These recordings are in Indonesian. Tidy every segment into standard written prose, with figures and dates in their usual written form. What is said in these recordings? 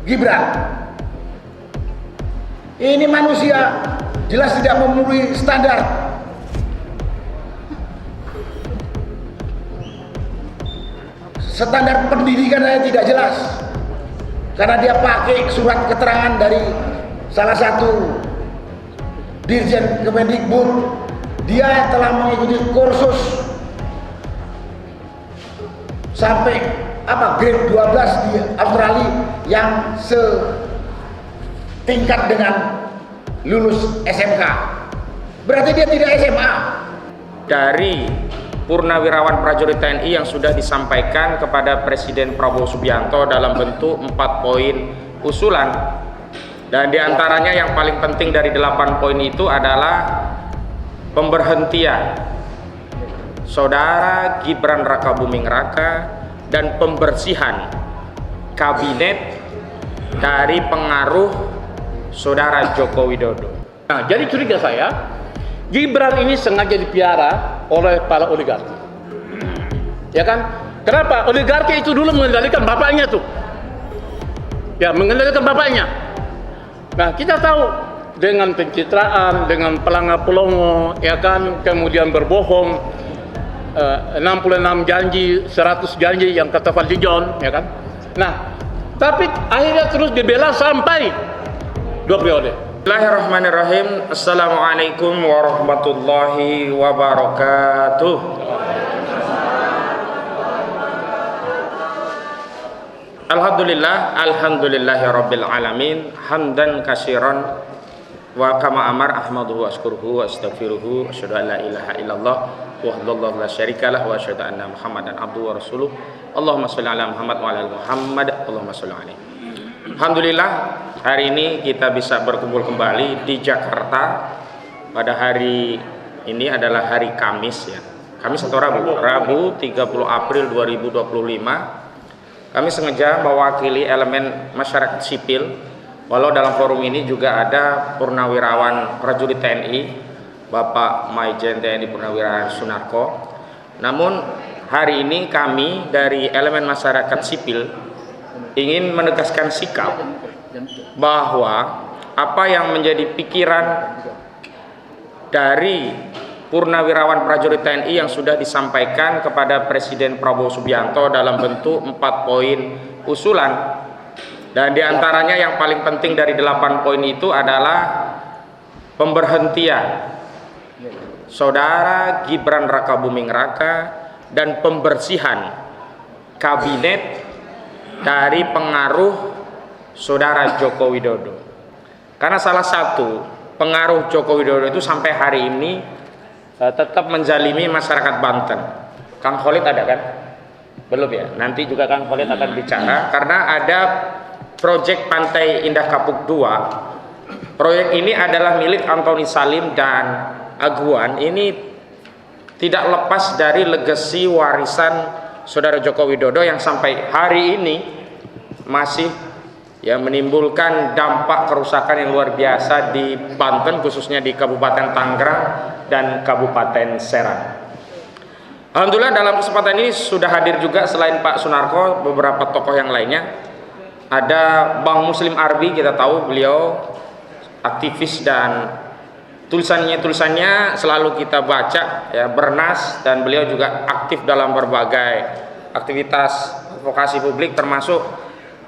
Gibran. Ini manusia jelas tidak memenuhi standar. Standar pendidikan saya tidak jelas. Karena dia pakai surat keterangan dari salah satu Dirjen Kemendikbud. Dia telah mengikuti kursus sampai grade 12 di Australia yang setingkat dengan lulus SMK. Berarti dia tidak SMA. Dari purnawirawan prajurit TNI yang sudah disampaikan kepada Presiden Prabowo Subianto dalam bentuk 4 poin usulan, dan diantaranya yang paling penting dari 8 poin itu adalah pemberhentian Saudara Gibran Rakabuming Raka dan pembersihan kabinet dari pengaruh Saudara Joko Widodo. Nah, jadi curiga saya, Gibran ini sengaja dipiara oleh para oligarki. Ya kan? Kenapa? Oligarki itu dulu mengendalikan bapaknya tuh. Ya, mengendalikan bapaknya. Nah, kita tahu dengan pencitraan, dengan pelanggar pelongo, ya kan, kemudian berbohong, 66 janji, 100 janji yang kata Fadli John, ya kan. Nah, tapi akhirnya terus dibela sampai 2 periode. Bismillahirrahmanirrahim. Assalamualaikum warahmatullahi wabarakatuh. Alhamdulillahirabbil alamin, hamdan katsiran wa kama amar ahmaduhu wa askuruhu wa astaghfiruhu, asyhadu an la ilaha illallah wahdahu la syarikalah wa asyhadu anna Muhammadan abduhu wa rasuluh. Allahumma shalli ala Muhammad wa ala ali Muhammad. Allahumma shalli alaihi. Alhamdulillah, hari ini kita bisa berkumpul kembali di Jakarta. Pada hari ini adalah hari Kamis ya. Kamis atau Rabu? Rabu 30 April 2025. Kami sengaja mewakili elemen masyarakat sipil, walau dalam forum ini juga ada purnawirawan prajurit TNI, Bapak Maijen TNI Purnawirawan Sunarko. Namun hari ini kami dari elemen masyarakat sipil ingin menegaskan sikap bahwa apa yang menjadi pikiran dari purnawirawan prajurit TNI yang sudah disampaikan kepada Presiden Prabowo Subianto dalam bentuk 4 poin usulan, dan diantaranya yang paling penting dari 8 poin itu adalah pemberhentian Saudara Gibran Rakabuming Raka dan pembersihan kabinet dari pengaruh Saudara Joko Widodo. Karena salah satu pengaruh Joko Widodo itu sampai hari ini tetap menzalimi masyarakat Banten. Kang Khalid ada kan? Belum ya? Nanti juga Kang Khalid akan bicara karena ada proyek Pantai Indah Kapuk 2. Proyek ini adalah milik Antoni Salim dan Aguan. Ini tidak lepas dari legasi warisan Saudara Joko Widodo yang sampai hari ini masih ya menimbulkan dampak kerusakan yang luar biasa di Banten, khususnya di Kabupaten Tangerang dan Kabupaten Serang. Alhamdulillah dalam kesempatan ini sudah hadir juga selain Pak Sunarko beberapa tokoh yang lainnya. Ada Bang Muslim Arbi, kita tahu beliau aktivis dan tulisannya selalu kita baca ya, bernas, dan beliau juga aktif dalam berbagai aktivitas advokasi publik, termasuk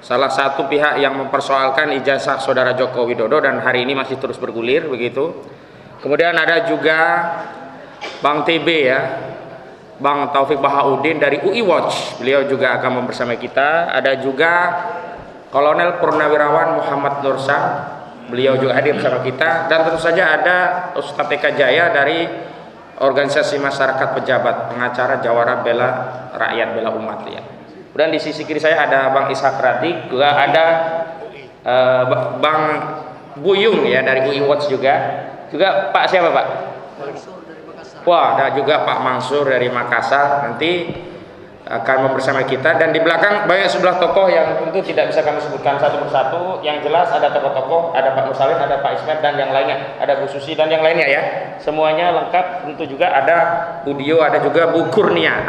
salah satu pihak yang mempersoalkan ijazah Saudara Joko Widodo dan hari ini masih terus bergulir begitu. Kemudian ada juga Bang TB ya, Bang Taufik Bahaudin dari UI Watch, beliau juga akan bersama kita. Ada juga Kolonel Purnawirawan Muhammad Nursa, beliau juga hadir bersama kita. Dan tentu saja ada Ustadz TK Jaya dari Organisasi Masyarakat Pejabat Pengacara Jawara Bela Rakyat Bela Umat ya. Kemudian di sisi kiri saya ada Bang Ishak Radik, juga ada Bang Buyung ya dari UI Watch juga. Juga Pak siapa Pak? Wah, ada juga Pak Mansur dari Makassar, nanti akan bersama kita. Dan di belakang banyak sebelah tokoh yang tentu tidak bisa kami sebutkan satu persatu. Yang jelas ada tokoh-tokoh, ada Pak Musalin, ada Pak Ismet dan yang lainnya, ada Bu Susi dan yang lainnya ya. Semuanya lengkap. Tentu juga ada Budio, ada juga Bu Kurnia.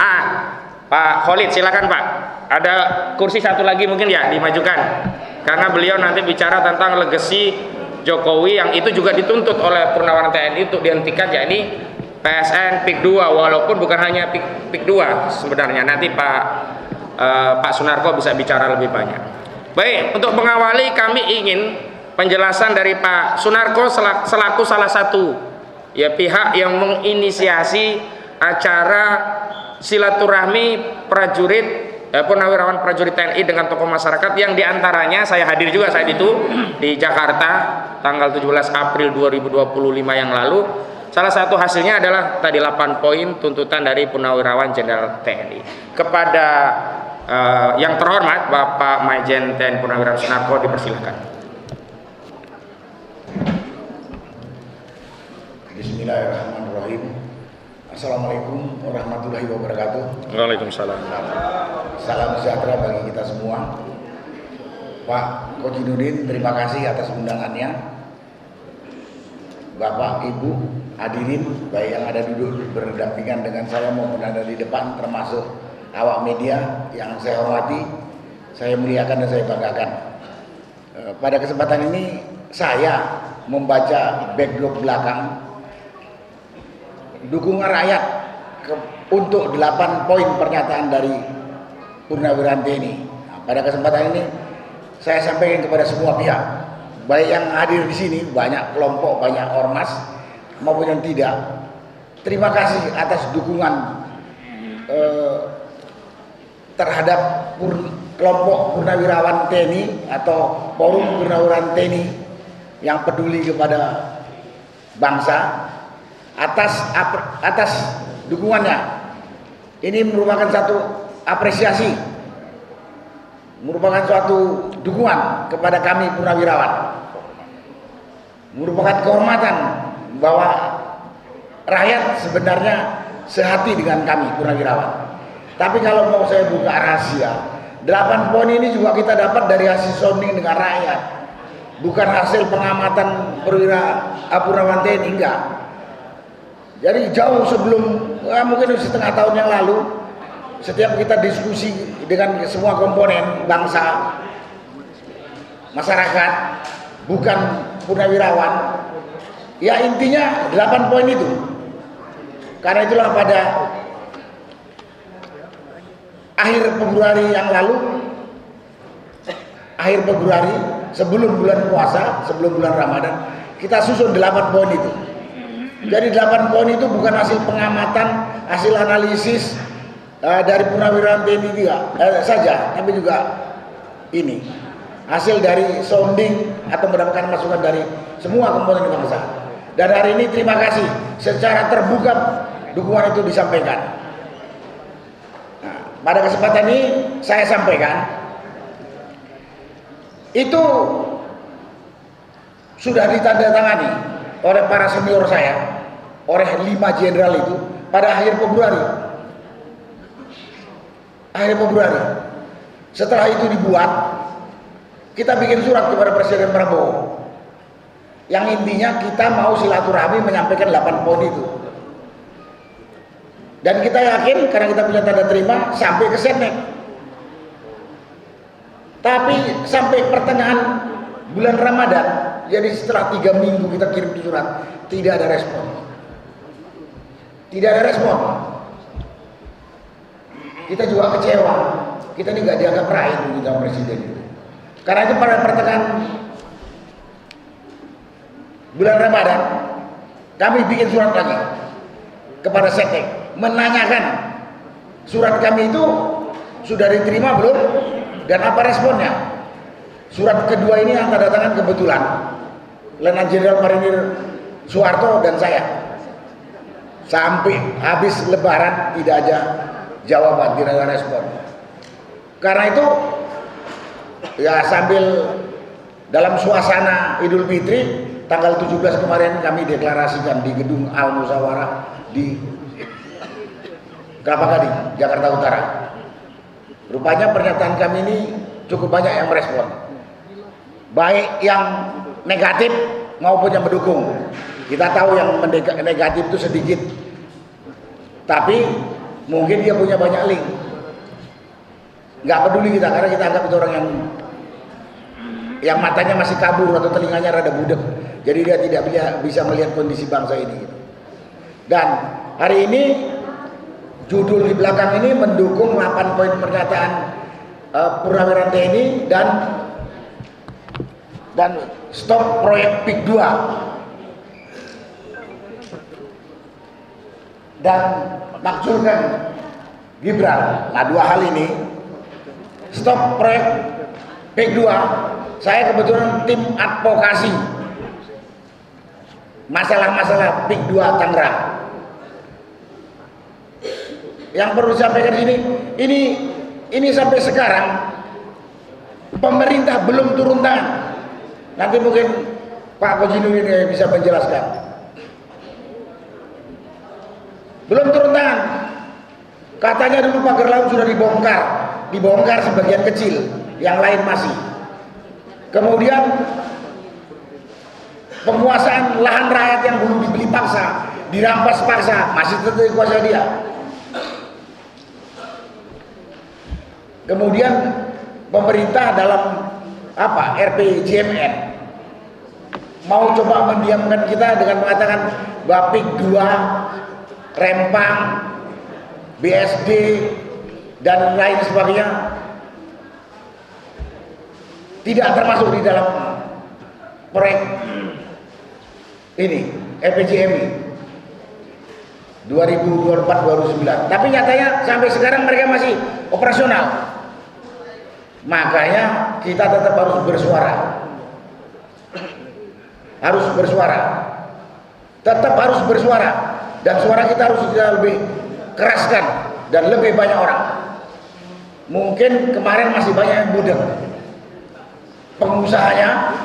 Pak Khalid silakan Pak. Ada kursi satu lagi mungkin ya dimajukan. karena beliau nanti bicara tentang legacy Jokowi yang itu juga dituntut oleh Purnawirawan TNI untuk dihentikan, yakni PSN PIK 2, walaupun bukan hanya PIK 2 sebenarnya. Nanti Pak Sunarko bisa bicara lebih banyak. Baik, untuk mengawali kami ingin penjelasan dari Pak Sunarko selaku salah satu ya pihak yang menginisiasi acara silaturahmi prajurit Purnawirawan prajurit TNI dengan tokoh masyarakat yang diantaranya saya hadir juga saat itu di Jakarta tanggal 17 April 2025 yang lalu. Salah satu hasilnya adalah tadi 8 poin tuntutan dari Purnawirawan Jenderal TNI. Kepada yang terhormat Bapak Majen TNI Purnawirawan Sunarko dipersilakan. Bismillahirrahmanirrahim. Assalamualaikum warahmatullahi wabarakatuh. Waalaikumsalam. Salam sejahtera bagi kita semua. Pak Kojinuddin, terima kasih atas undangannya. Bapak, Ibu, hadirin, baik yang ada duduk berdampingan dengan saya maupun ada di depan, termasuk awak media yang saya hormati, saya muliakan dan saya banggakan. Pada kesempatan ini saya membaca backdrop belakang dukungan rakyat untuk 8 poin pernyataan dari Purnawirawan TNI. Nah, pada kesempatan ini saya sampaikan kepada semua pihak, baik yang hadir di sini, banyak kelompok, banyak ormas maupun yang tidak. Terima kasih atas dukungan terhadap kelompok Purnawirawan TNI atau Forum Purnawirawan TNI yang peduli kepada bangsa. Atas dukungannya. Ini merupakan satu apresiasi, merupakan suatu dukungan kepada kami Purnawirawan, merupakan kehormatan bahwa rakyat sebenarnya sehati dengan kami Purnawirawan. Tapi kalau mau saya buka rahasia, 8 poin ini juga kita dapat dari hasil sounding dengan rakyat, bukan hasil pengamatan Purnawirawan TNI, enggak. Jadi jauh sebelum mungkin setengah tahun yang lalu, setiap kita diskusi dengan semua komponen bangsa, masyarakat, bukan Purnawirawan, ya intinya 8 poin itu. Karena itulah pada akhir Februari yang lalu, akhir Februari sebelum bulan puasa, sebelum bulan Ramadan, kita susun 8 poin itu. Jadi 8 poin itu bukan hasil pengamatan, hasil analisis dari Purnawirawan TNI saja, tapi juga ini hasil dari sounding atau mendapatkan masukan dari semua komponen bangsa. Dan hari ini terima kasih secara terbuka dukungan itu disampaikan. Nah, pada kesempatan ini saya sampaikan itu sudah ditandatangani oleh para senior saya, oleh 5 jenderal itu pada akhir Februari. Akhir Februari. Setelah itu dibuat, kita bikin surat kepada Presiden Prabowo. Yang intinya kita mau silaturahmi menyampaikan 8 poin itu. Dan kita yakin karena kita punya tanda terima sampai ke Senek. Tapi sampai pertengahan bulan Ramadan, jadi setelah 3 minggu kita kirim surat, tidak ada respon. Tidak ada respon. Kita juga kecewa. Kita ini nggak dianggap rakyat sama Presiden. Karena itu pada pertengahan bulan Ramadan, kami bikin surat lagi kepada Seknek, menanyakan surat kami itu sudah diterima belum dan apa responnya. Surat kedua ini yang tanda tangan kebetulan Letnan Jenderal Marinir Soeharto dan saya. Sampai habis Lebaran tidak ada jawaban, tidak ada respon. Karena itu ya sambil dalam suasana Idul Fitri tanggal 17 kemarin kami deklarasikan di gedung Al Musyawarah di Kelapa Gading, Jakarta Utara. Rupanya pernyataan kami ini cukup banyak yang merespon, baik yang negatif maupun yang mendukung. Kita tahu yang negatif itu sedikit, tapi mungkin dia punya banyak link. Nggak peduli kita, karena kita anggap itu orang yang yang matanya masih kabur atau telinganya rada budek. Jadi dia tidak bisa melihat kondisi bangsa ini. Dan hari ini judul di belakang ini mendukung 8 poin pernyataan Purnawirawan TNI dan stop proyek PIK 2 dan makzulkan Gibran. Nah, dua hal ini, stop proyek PIK 2, saya kebetulan tim advokasi masalah-masalah PIK 2 Tangerang. Yang perlu disampaikan di sini, ini sampai sekarang pemerintah belum turun tangan. Nanti mungkin Pak Kojinuddin bisa menjelaskan. Belum turun tangan. Katanya dulu pagar laut sudah dibongkar sebagian kecil, yang lain masih. Kemudian penguasaan lahan rakyat yang dulu dibeli paksa, dirampas paksa, masih tetap dikuasai dia. Kemudian pemerintah dalam RPJMN mau coba mendiamkan kita dengan mengatakan bahwa PIK 2, Rempang, BSD dan lain sebagainya tidak termasuk di dalam proyek ini RPJMI 2024-2009. Tapi nyatanya sampai sekarang mereka masih operasional. Makanya kita tetap harus bersuara. Tetap harus bersuara. Dan suara kita harus lebih keraskan dan lebih banyak orang. Mungkin kemarin masih banyak yang budek. Pengusahanya,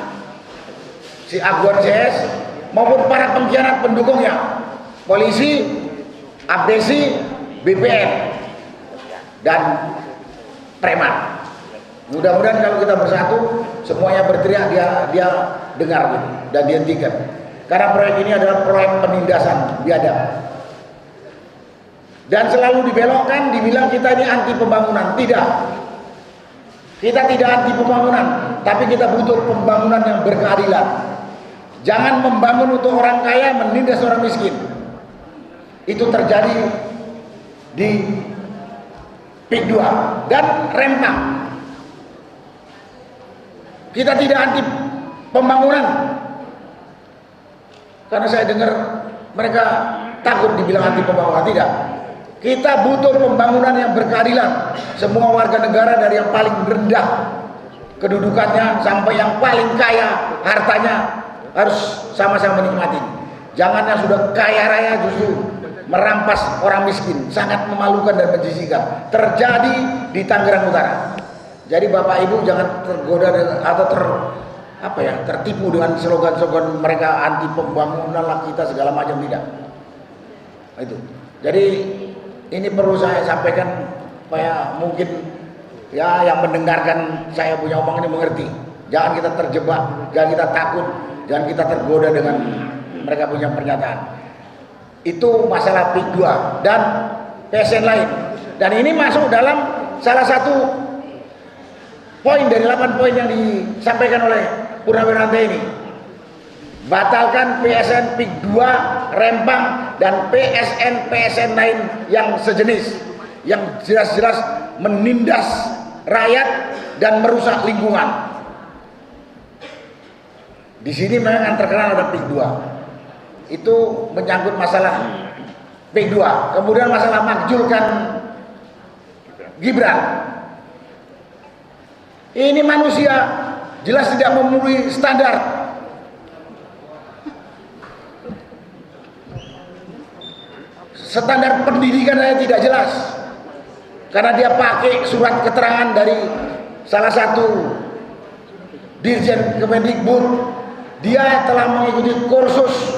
si Aguan CS maupun para pengkhianat pendukungnya, polisi, abdesi, BPN, dan preman. Mudah-mudahan kalau kita bersatu, semuanya berteriak, dia dengar dan dihentikan. Karena proyek ini adalah proyek penindasan biadab. Dan selalu dibelokkan, dibilang kita ini anti pembangunan. Tidak. Kita tidak anti pembangunan, tapi kita butuh pembangunan yang berkeadilan. Jangan membangun untuk orang kaya, menindas orang miskin. Itu terjadi di PIK 2 dan Rempang. Kita tidak anti pembangunan, karena saya dengar mereka takut dibilang anti pembangunan. Tidak. Kita butuh pembangunan yang berkeadilan. Semua warga negara dari yang paling rendah kedudukannya sampai yang paling kaya hartanya harus sama-sama menikmati. Jangan yang sudah kaya raya justru merampas orang miskin. Sangat memalukan dan menjijikan. Terjadi di Tangerang Utara. Jadi Bapak Ibu jangan tergoda atau tertipu dengan slogan-slogan mereka anti pembangunan lah kita segala macam, tidak. Itu. Jadi ini perlu saya sampaikan supaya mungkin ya yang mendengarkan saya punya omong ini mengerti. Jangan kita terjebak, jangan kita takut, jangan kita tergoda dengan mereka punya pernyataan. Itu masalah PIK 2 dan PSN lain. Dan ini masuk dalam salah satu poin dari 8 poin yang disampaikan oleh Purnawirawan TNI. Batalkan PSN PIK 2, Rempang, dan PSN lain yang sejenis, yang jelas-jelas menindas rakyat dan merusak lingkungan. Di sini memang yang terkenal ada PIK 2. Itu menyangkut masalah PIK 2. Kemudian masalah makzulkan Gibran. Ini manusia jelas tidak memenuhi standar. Standar pendidikan saya tidak jelas. Karena dia pakai surat keterangan dari salah satu Dirjen Kemendikbud. Dia telah mengikuti kursus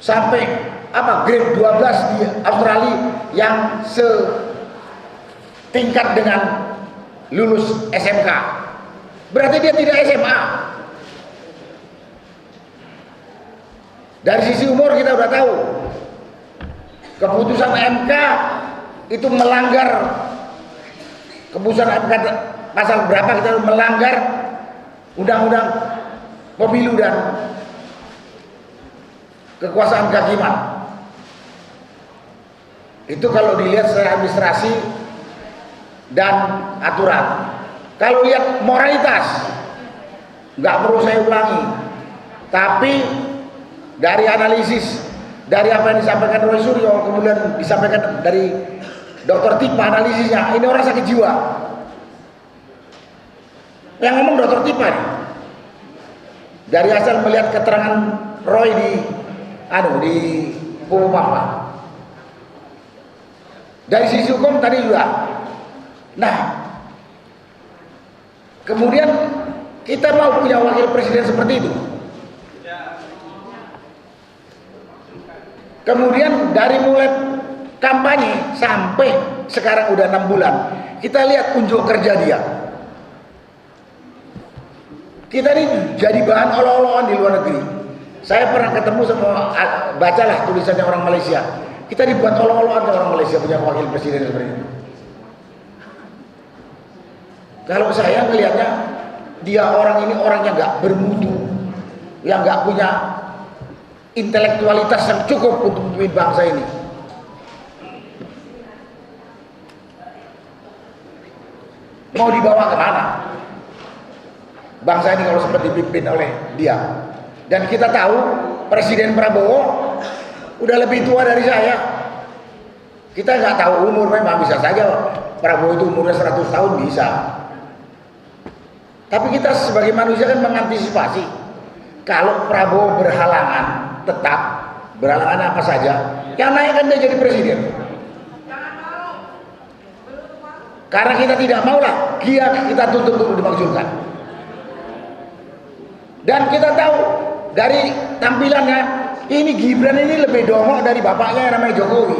sampai grade 12 di Australia yang tingkat dengan lulus SMK. Berarti dia tidak SMA. Dari sisi umur kita udah tahu. Keputusan MK itu melanggar keputusan MK pasal berapa kita melanggar undang-undang pemilu dan kekuasaan kehakiman. Itu kalau dilihat secara administrasi dan aturan. Kalau lihat moralitas, nggak perlu saya ulangi. Tapi dari analisis, dari apa yang disampaikan Roy Suryo, kemudian disampaikan dari Dr. Tipa analisisnya, ini orang sakit jiwa. Yang ngomong Dr. Tipa nih. Dari asal melihat keterangan Roy di Purwopapa. Dari sisi hukum tadi juga. Nah, kemudian kita mau punya wakil presiden seperti itu. Kemudian dari mulai kampanye sampai sekarang udah 6 bulan, kita lihat unjuk kerja dia. Kita ini jadi bahan olok-olokan di luar negeri. Saya pernah ketemu sama, bacalah tulisannya orang Malaysia. Kita dibuat olok-olokan orang Malaysia punya wakil presiden seperti itu. Kalau saya melihatnya, dia orang ini orangnya nggak bermutu, yang nggak punya intelektualitas yang cukup untuk memimpin bangsa ini. Mau dibawa kemana bangsa ini kalau seperti dipimpin oleh dia? Dan kita tahu Presiden Prabowo udah lebih tua dari saya. Kita nggak tahu umur, memang bisa saja Prabowo itu umurnya 100 tahun bisa. Tapi kita sebagai manusia kan mengantisipasi. Kalau Prabowo berhalangan, tetap berhalangan apa saja, yang naik kan dia jadi presiden. Karena kita tidak maulah kita tuntut untuk dimakzulkan. Dan kita tahu dari tampilannya, ini Gibran ini lebih dongok dari bapaknya yang namanya Jokowi.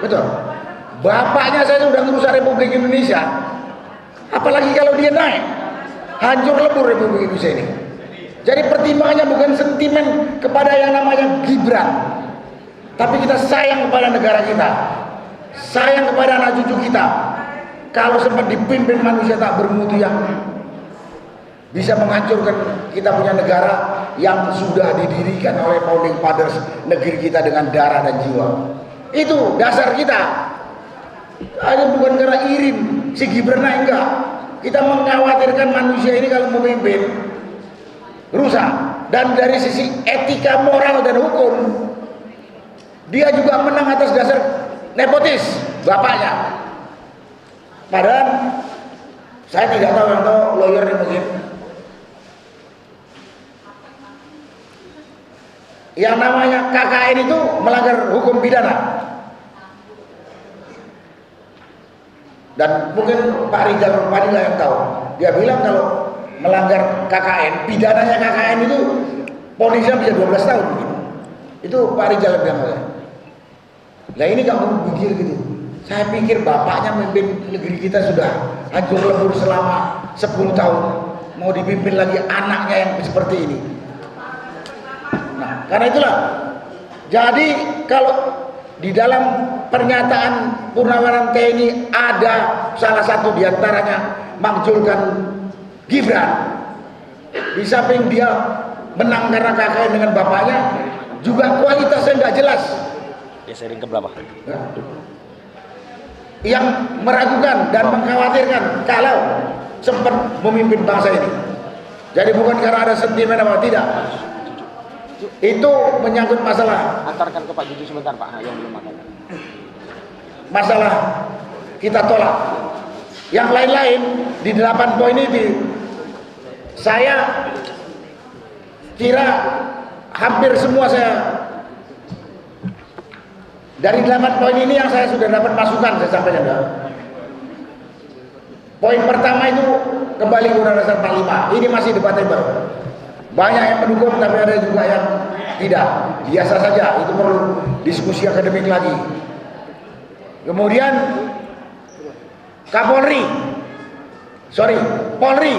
Betul. Bapaknya saya sudah ngerusak Republik Indonesia. Apalagi kalau dia naik, hancur lebur Republik Indonesia ini. Jadi pertimbangannya bukan sentimen kepada yang namanya Gibran, tapi kita sayang kepada negara kita, sayang kepada anak cucu kita. Kalau sempat dipimpin manusia tak bermutu yang bisa menghancurkan kita punya negara yang sudah didirikan oleh founding fathers negeri kita dengan darah dan jiwa. Itu dasar kita. Ada bukan karena irim si Gibran enggak. Kita mengkhawatirkan manusia ini kalau memimpin rusak. Dan dari sisi etika, moral dan hukum, dia juga menang atas dasar nepotis bapaknya. Padahal saya tidak tahu, yang tahu lawyer ini mungkin. Yang namanya KKN itu melanggar hukum pidana. Dan mungkin Pak Rizal Padilla yang tahu. Dia bilang kalau melanggar KKN, pidananya KKN itu ponisnya bisa 12 tahun mungkin. Itu Pak Rizal yang bilang. Nah ini gak mau pikir gitu. Saya pikir bapaknya memimpin negeri kita sudah hancur lebur selama 10 tahun. Mau dipimpin lagi anaknya yang seperti ini. Nah, karena itulah. Jadi kalau di dalam pernyataan Purnawirawan TNI ada salah satu diantaranya makzulkan Gibran. Di samping dia menang karena KKN dengan bapaknya, juga kualitasnya nggak jelas. Dia sering ke berapa? Yang meragukan dan mengkhawatirkan kalau sempat memimpin bangsa ini. Jadi bukan karena ada sentimen apa, tidak. Itu menyangkut masalah. Antarkan ke Pak Juju sebentar Pak, yang belum makan. Masalah kita tolak. Yang lain-lain di 8 poin ini saya kira hampir semua dari 8 poin ini yang saya sudah dapat masukan, saya sampaikan. Poin pertama itu kembali ke Undang-Undang Dasar 45. Ini masih debatable. Banyak yang mendukung tapi ada juga yang tidak. Biasa saja, itu perlu diskusi akademik lagi. Kemudian Polri,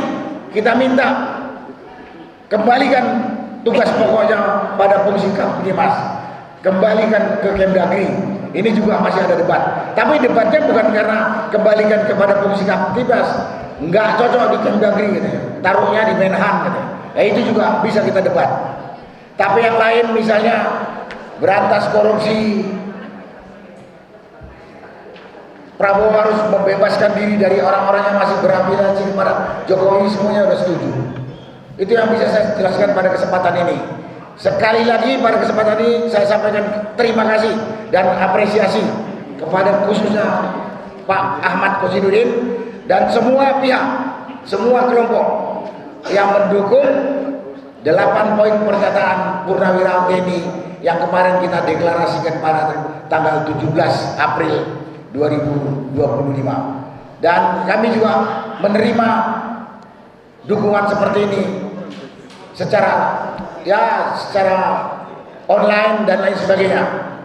kita minta kembalikan tugas pokoknya pada fungsi Kapolres. Kembalikan ke Kemdagri. Ini juga masih ada debat. Tapi debatnya bukan karena kembalikan kepada fungsi Kapolres, nggak cocok di Kemdagri gitu ya, taruhnya di Menhan gitu ya. Nah, itu juga bisa kita debat. Tapi yang lain misalnya berantas korupsi, Prabowo harus membebaskan diri dari orang-orang yang masih berafiliasi kepada Jokowi, semuanya sudah setuju. Itu yang bisa saya jelaskan pada kesempatan ini. Sekali lagi pada kesempatan ini saya sampaikan terima kasih dan apresiasi kepada khususnya Pak Ahmad Kosidudin dan semua pihak, semua kelompok yang mendukung 8 poin pernyataan Purnawirawan TNI yang kemarin kita deklarasikan pada tanggal 17 April 2025. Dan kami juga menerima dukungan seperti ini secara online dan lain sebagainya.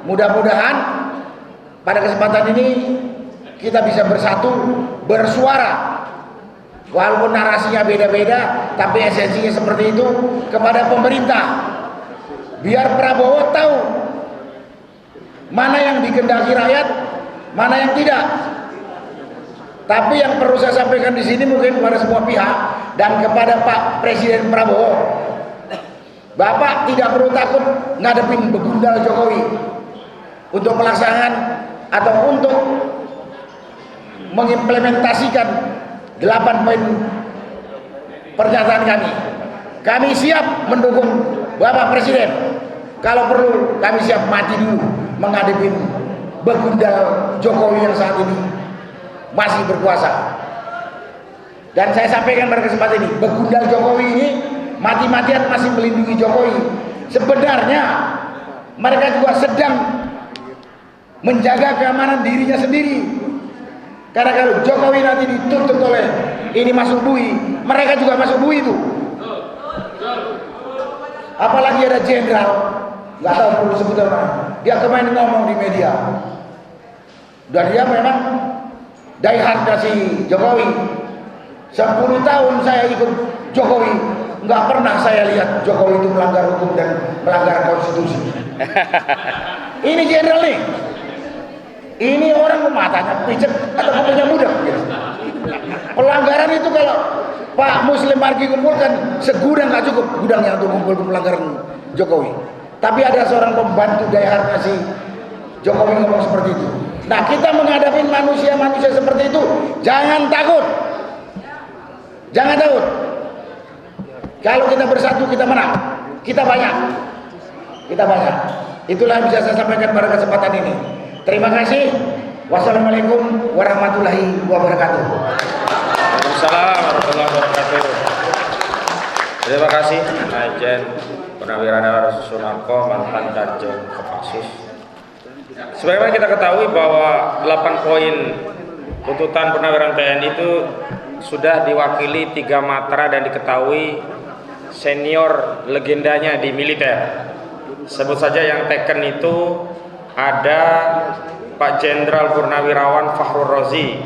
Mudah-mudahan pada kesempatan ini kita bisa bersatu, bersuara, walaupun narasinya beda-beda, tapi esensinya seperti itu kepada pemerintah. Biar Prabowo tahu mana yang dikehendaki rakyat, mana yang tidak. Tapi yang perlu saya sampaikan di sini mungkin kepada semua pihak dan kepada Pak Presiden Prabowo, Bapak tidak perlu takut ngadepin begundal Jokowi untuk melaksanakan atau untuk mengimplementasikan 8 poin pernyataan kami. Kami siap mendukung Bapak Presiden. Kalau perlu kami siap mati dulu menghadapi begundal Jokowi yang saat ini masih berkuasa. Dan saya sampaikan pada kesempatan ini, begundal Jokowi ini mati-matian masih melindungi Jokowi. Sebenarnya mereka juga sedang menjaga keamanan dirinya sendiri. Karena kalau Jokowi nanti dituntut oleh ini masuk bui, mereka juga masuk bui itu. Apalagi ada jenderal, nggak tahu perlu sebut apa, dia kemarin ngomong di media, dan dia memang diehardnya si Jokowi. 10 tahun saya ikut Jokowi, nggak pernah saya lihat Jokowi itu melanggar hukum dan melanggar konstitusi. Ini jenderal nih. Ini orang matanya picek atau kupingnya muda. Pelanggaran itu kalau Pak Muslim Margi kumpulkan segudang nggak cukup gudangnya untuk kumpul pelanggaran Jokowi. Tapi ada seorang pembantu diehardnya si Jokowi ngomong seperti itu. Nah, kita menghadapi manusia-manusia seperti itu jangan takut. Jangan takut. Kalau kita bersatu kita menang. Kita banyak. Kita banyak. Itulah yang bisa saya sampaikan pada kesempatan ini. Terima kasih. Wassalamualaikum warahmatullahi wabarakatuh. Waalaikumsalam warahmatullahi wabarakatuh. Terima kasih Majen Purnawirawan Sunarko, mantan Danjen Kopassus. Sebagaimana kita ketahui bahwa 8 poin tuntutan Purnawirawan TNI itu sudah diwakili 3 matra dan diketahui senior legendanya di militer. Sebut saja yang teken itu ada Pak Jenderal Purnawirawan Fakhrul Razi,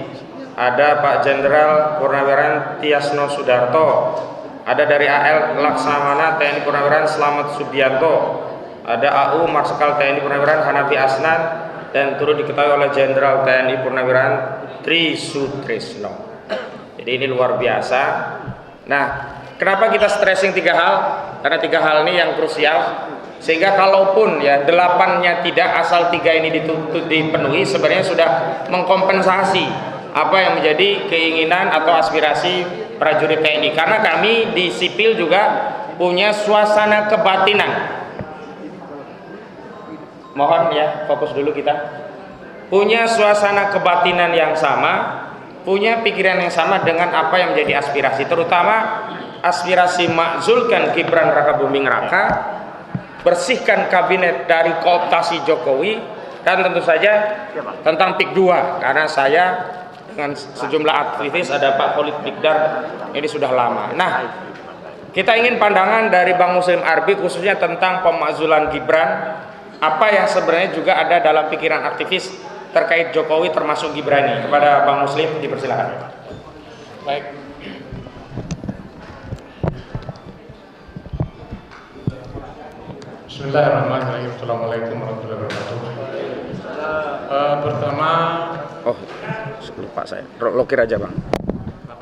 ada Pak Jenderal Purnawirawan Tiasno Sudarto, ada dari AL Laksamana TNI Purnawirawan Slamet Subianto, ada AU Marsikal TNI Purnawirawan Hanafi Asnan, dan turut diketahui oleh Jenderal TNI Purnawirawan Tri Sutrisno. Jadi ini luar biasa. Nah, kenapa kita stressing 3 hal? Karena 3 hal ini yang krusial. Sehingga kalaupun ya 8-nya tidak, asal 3 ini dipenuhi, sebenarnya sudah mengkompensasi apa yang menjadi keinginan atau aspirasi prajurit TNI. Karena kami di sipil juga punya suasana kebatinan. Mohon ya, fokus dulu kita. Punya suasana kebatinan yang sama, punya pikiran yang sama dengan apa yang menjadi aspirasi, terutama aspirasi makzulkan Gibran Rakabuming Raka, bersihkan kabinet dari kooptasi Jokowi, dan tentu saja tentang PIK 2, karena saya dengan sejumlah aktivis, ada Pak Khalid Bigdar, ini sudah lama. Nah, kita ingin pandangan dari Bang Muslim Arbi khususnya tentang pemakzulan Gibran, apa yang sebenarnya juga ada dalam pikiran aktivis terkait Jokowi termasuk Gibrani. Kepada Bang Muslim dipersilakan. Baik. Bismillahirrahmanirrahim. Assalamualaikum warahmatullahi wabarakatuh. Pertama, lupa saya. Lokir aja Bang.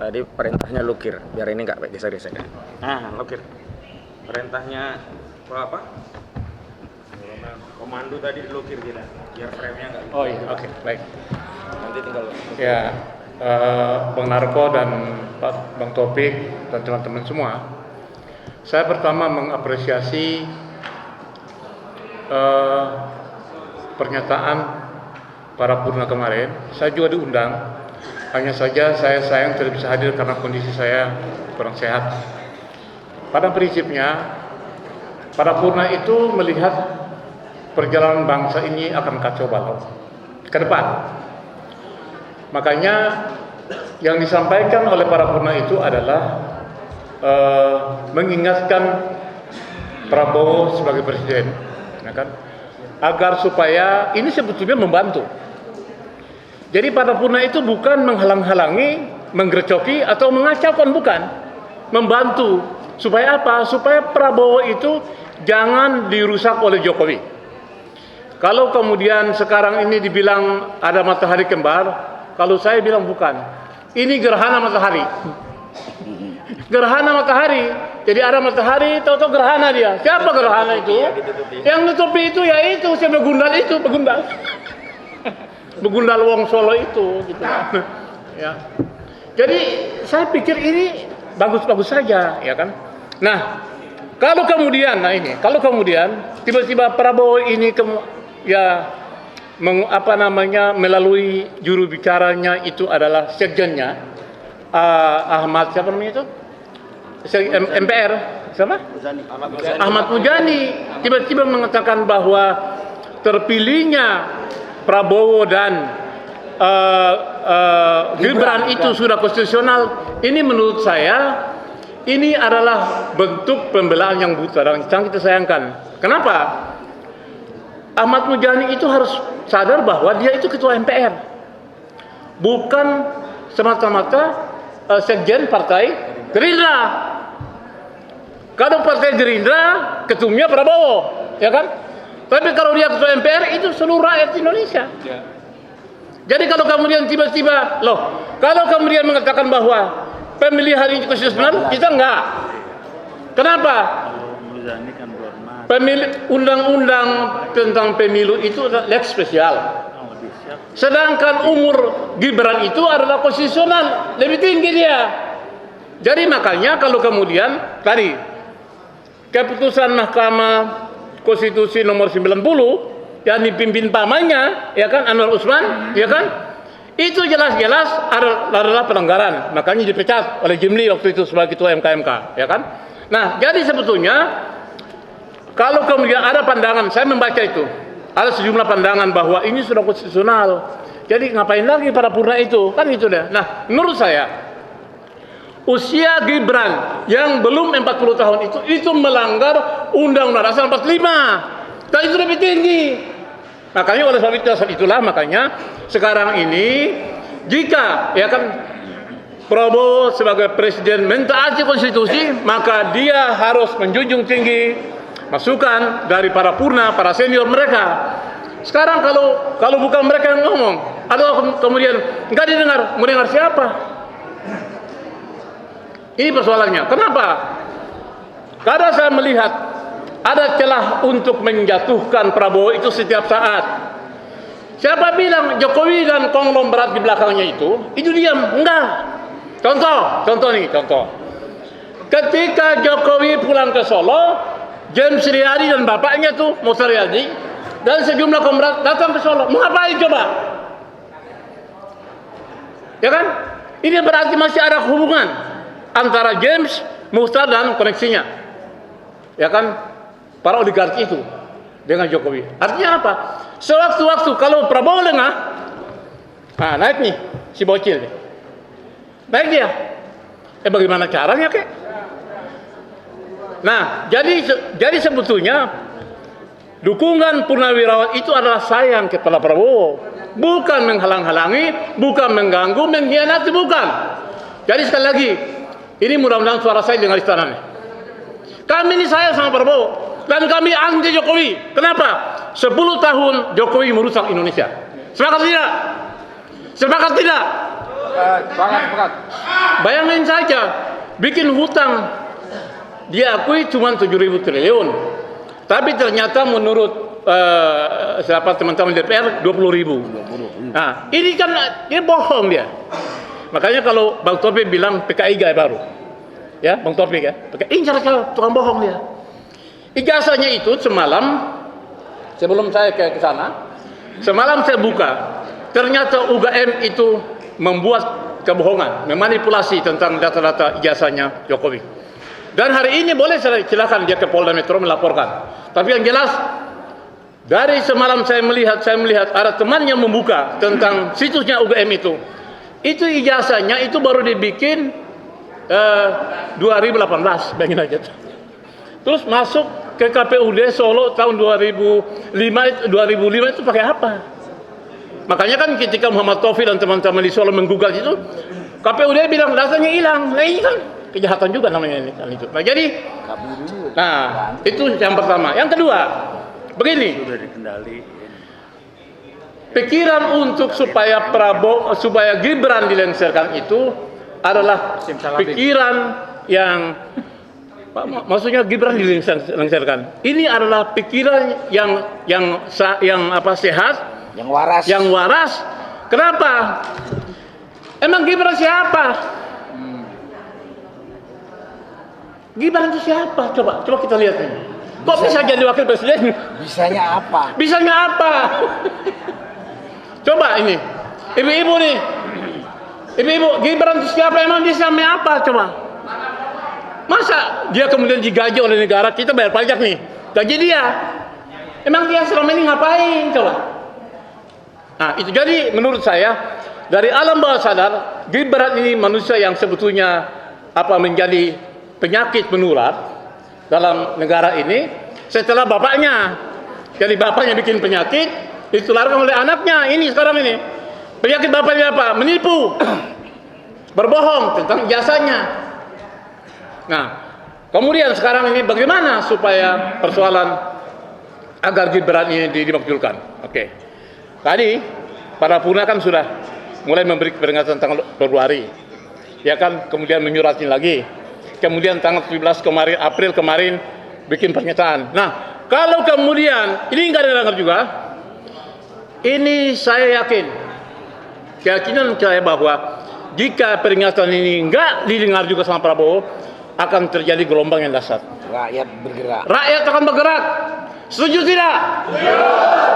Tadi perintahnya lukir, biar ini nggak geser-geser. Nah, lukir. Perintahnya apa? Komando tadi lukir kita, biar frame-nya nggak. Oh iya, oke, baik. Nanti tinggal. Ya, Bang Narko dan Bang Topik dan teman-teman semua, saya pertama mengapresiasi pernyataan para purna kemarin. Saya juga diundang, hanya saja saya sayang tidak bisa hadir karena kondisi saya kurang sehat. Pada prinsipnya, para purna itu melihat perjalanan bangsa ini akan kacau balau ke depan. Makanya yang disampaikan oleh para purna itu adalah mengingatkan Prabowo sebagai presiden, ya kan, agar supaya ini sebetulnya membantu. Jadi para purna itu bukan menghalang-halangi, menggerecoki atau mengacaukan, bukan, membantu. Supaya apa? Supaya Prabowo itu jangan dirusak oleh Jokowi. Kalau kemudian sekarang ini dibilang ada matahari kembar, kalau saya bilang bukan. Ini gerhana matahari. Gerhana matahari. Jadi ada matahari, tahu-tahu gerhana dia. Siapa gerhana itu? Yang nutupi itu ya itu, si begundal itu, begundal. Begundal Wong Solo itu gitu. Ya. Jadi saya pikir ini bagus-bagus saja, ya kan? Nah, kalau kemudian tiba-tiba Prabowo ini melalui juru bicaranya itu adalah sekjennya Ahmad siapa namanya itu? MPR siapa? Ahmad Muzani tiba-tiba mengatakan bahwa terpilihnya Prabowo dan Gibran itu sudah konstitusional. Ini menurut saya ini adalah bentuk pembelaan yang buta dan sangat kita sayangkan. Kenapa? Ahmad Muzani itu harus sadar bahwa dia itu ketua MPR, bukan semata-mata sekjen partai Gerindra. Kalau partai Gerindra ketumnya Prabowo, ya kan? Tapi kalau dia ketua MPR itu seluruh rakyat Indonesia. Ya. Jadi kalau kemudian tiba-tiba, kalau kemudian mengatakan bahwa pemilihan ini konstitusional, kita enggak. Kenapa? Undang-undang tentang pemilu itu adalah lex spesial. Sedangkan umur Gibran itu adalah konstitusional, lebih tinggi dia. Jadi makanya kalau kemudian tadi keputusan Mahkamah Konstitusi nomor 90 yang dipimpin pamannya, ya kan, Anwar Usman, ya kan, itu jelas-jelas adalah pelanggaran. Makanya dipecat oleh Jimli waktu itu sebagai ketua MKMK, ya kan. Nah, jadi sebetulnya kalau kemudian ada pandangan, saya membaca itu, ada sejumlah pandangan bahwa ini sudah konstitusional. Jadi ngapain lagi para purna itu? Kan itu deh. Nah, menurut saya usia Gibran yang belum 40 tahun itu melanggar Undang-Undang Dasar 45. Dan itu lebih tinggi. Makanya oleh sebab itulah makanya sekarang ini jika ya kan Prabowo sebagai presiden mentaati konstitusi, maka dia harus menjunjung tinggi masukan dari para purna, para senior mereka. Sekarang kalau bukan mereka yang ngomong, atau kemudian nggak didengar, mau dengar siapa? Ini persoalannya. Kenapa? Karena saya melihat ada celah untuk menjatuhkan Prabowo itu setiap saat. Siapa bilang Jokowi dan konglomerat di belakangnya itu diam? Enggak. Contoh nih. Ketika Jokowi pulang ke Solo, James Riyadi dan bapaknya tuh Musa Riyadi dan sejumlah konglomerat datang ke Solo. Mau ngapain coba? Ya kan? Ini berarti masih ada hubungan antara James, Musa dan koneksinya. Ya kan? Para oligarki itu dengan Jokowi. Artinya apa? Sewaktu-waktu kalau Prabowo lengah, naik nih si bocil nih. Naik dia. Bagaimana caranya kek? Nah, jadi sebetulnya dukungan Purnawirawan itu adalah sayang kepada Prabowo, bukan menghalang-halangi, bukan mengganggu, mengkhianati, bukan. Jadi sekali lagi, ini mudah-mudahan suara saya dengar istana nih. Kami ini sayang sama Prabowo. Dan kami anti Jokowi. Kenapa? 10 tahun Jokowi merusak Indonesia. Sepakat tidak? Sepakat tidak? Bayangin saja, bikin hutang diakui cuma 7.000 triliun, tapi ternyata menurut siapa teman-teman DPR 20.000. Nah, ini kan dia bohong dia. Makanya kalau Bang Taufik bilang PKI gaya baru, ya Bang Taufik ya, PKI cara tukang bohong dia. Ijazahnya itu semalam sebelum saya ke sana, semalam saya buka, ternyata UGM itu membuat kebohongan, memanipulasi tentang data-data ijazahnya Jokowi. Dan hari ini boleh silakan dia ke Polda Metro melaporkan. Tapi yang jelas dari semalam saya melihat ada teman yang membuka tentang situsnya UGM itu ijazahnya itu baru dibikin 2018, bayangin aja. Terus masuk ke KPUD Solo tahun 2005 itu pakai apa? Makanya kan ketika Muhammad Taufik dan teman-teman di Solo menggugat itu, KPUD bilang datanya hilang. Nah ini kan kejahatan juga namanya ini. Nah jadi, itu yang pertama. Yang kedua, begini. Pikiran untuk supaya Gibran dilengsarkan itu adalah pikiran yang maksudnya Gibran dilengsarkan. Ini adalah pikiran yang sehat, yang waras. Kenapa? Emang Gibran siapa? Gibran itu siapa? Coba kita lihat ini. Kok bisa jadi wakil presiden? Bisanya apa? Bisanya apa? Coba ini, ibu-ibu nih, ibu-ibu, Gibran itu siapa? Emang dia sama apa? Coba. Masa dia kemudian digaji oleh negara, kita bayar pajak nih, gaji dia. Emang dia selama ini ngapain? Coba. Nah itu jadi menurut saya, dari alam bawah sadar, Gibran ini manusia yang sebetulnya menjadi penyakit menular dalam negara ini setelah bapaknya. Jadi bapaknya bikin penyakit, ditularkan oleh anaknya. Ini sekarang ini penyakit bapaknya apa? Menipu, berbohong tentang jasanya. Nah kemudian sekarang ini bagaimana supaya persoalan agar Gibran ini dimakzulkan? Oke, tadi para puna kan sudah mulai memberi peringatan tanggal Februari, ya kan, kemudian menyuratin lagi, kemudian tanggal 17 April kemarin bikin pernyataan. Nah kalau kemudian ini nggak didengar juga, ini saya keyakinan saya bahwa jika peringatan ini nggak didengar juga sama Prabowo, akan terjadi gelombang yang dahsyat. Rakyat bergerak. Rakyat akan bergerak. Setuju tidak?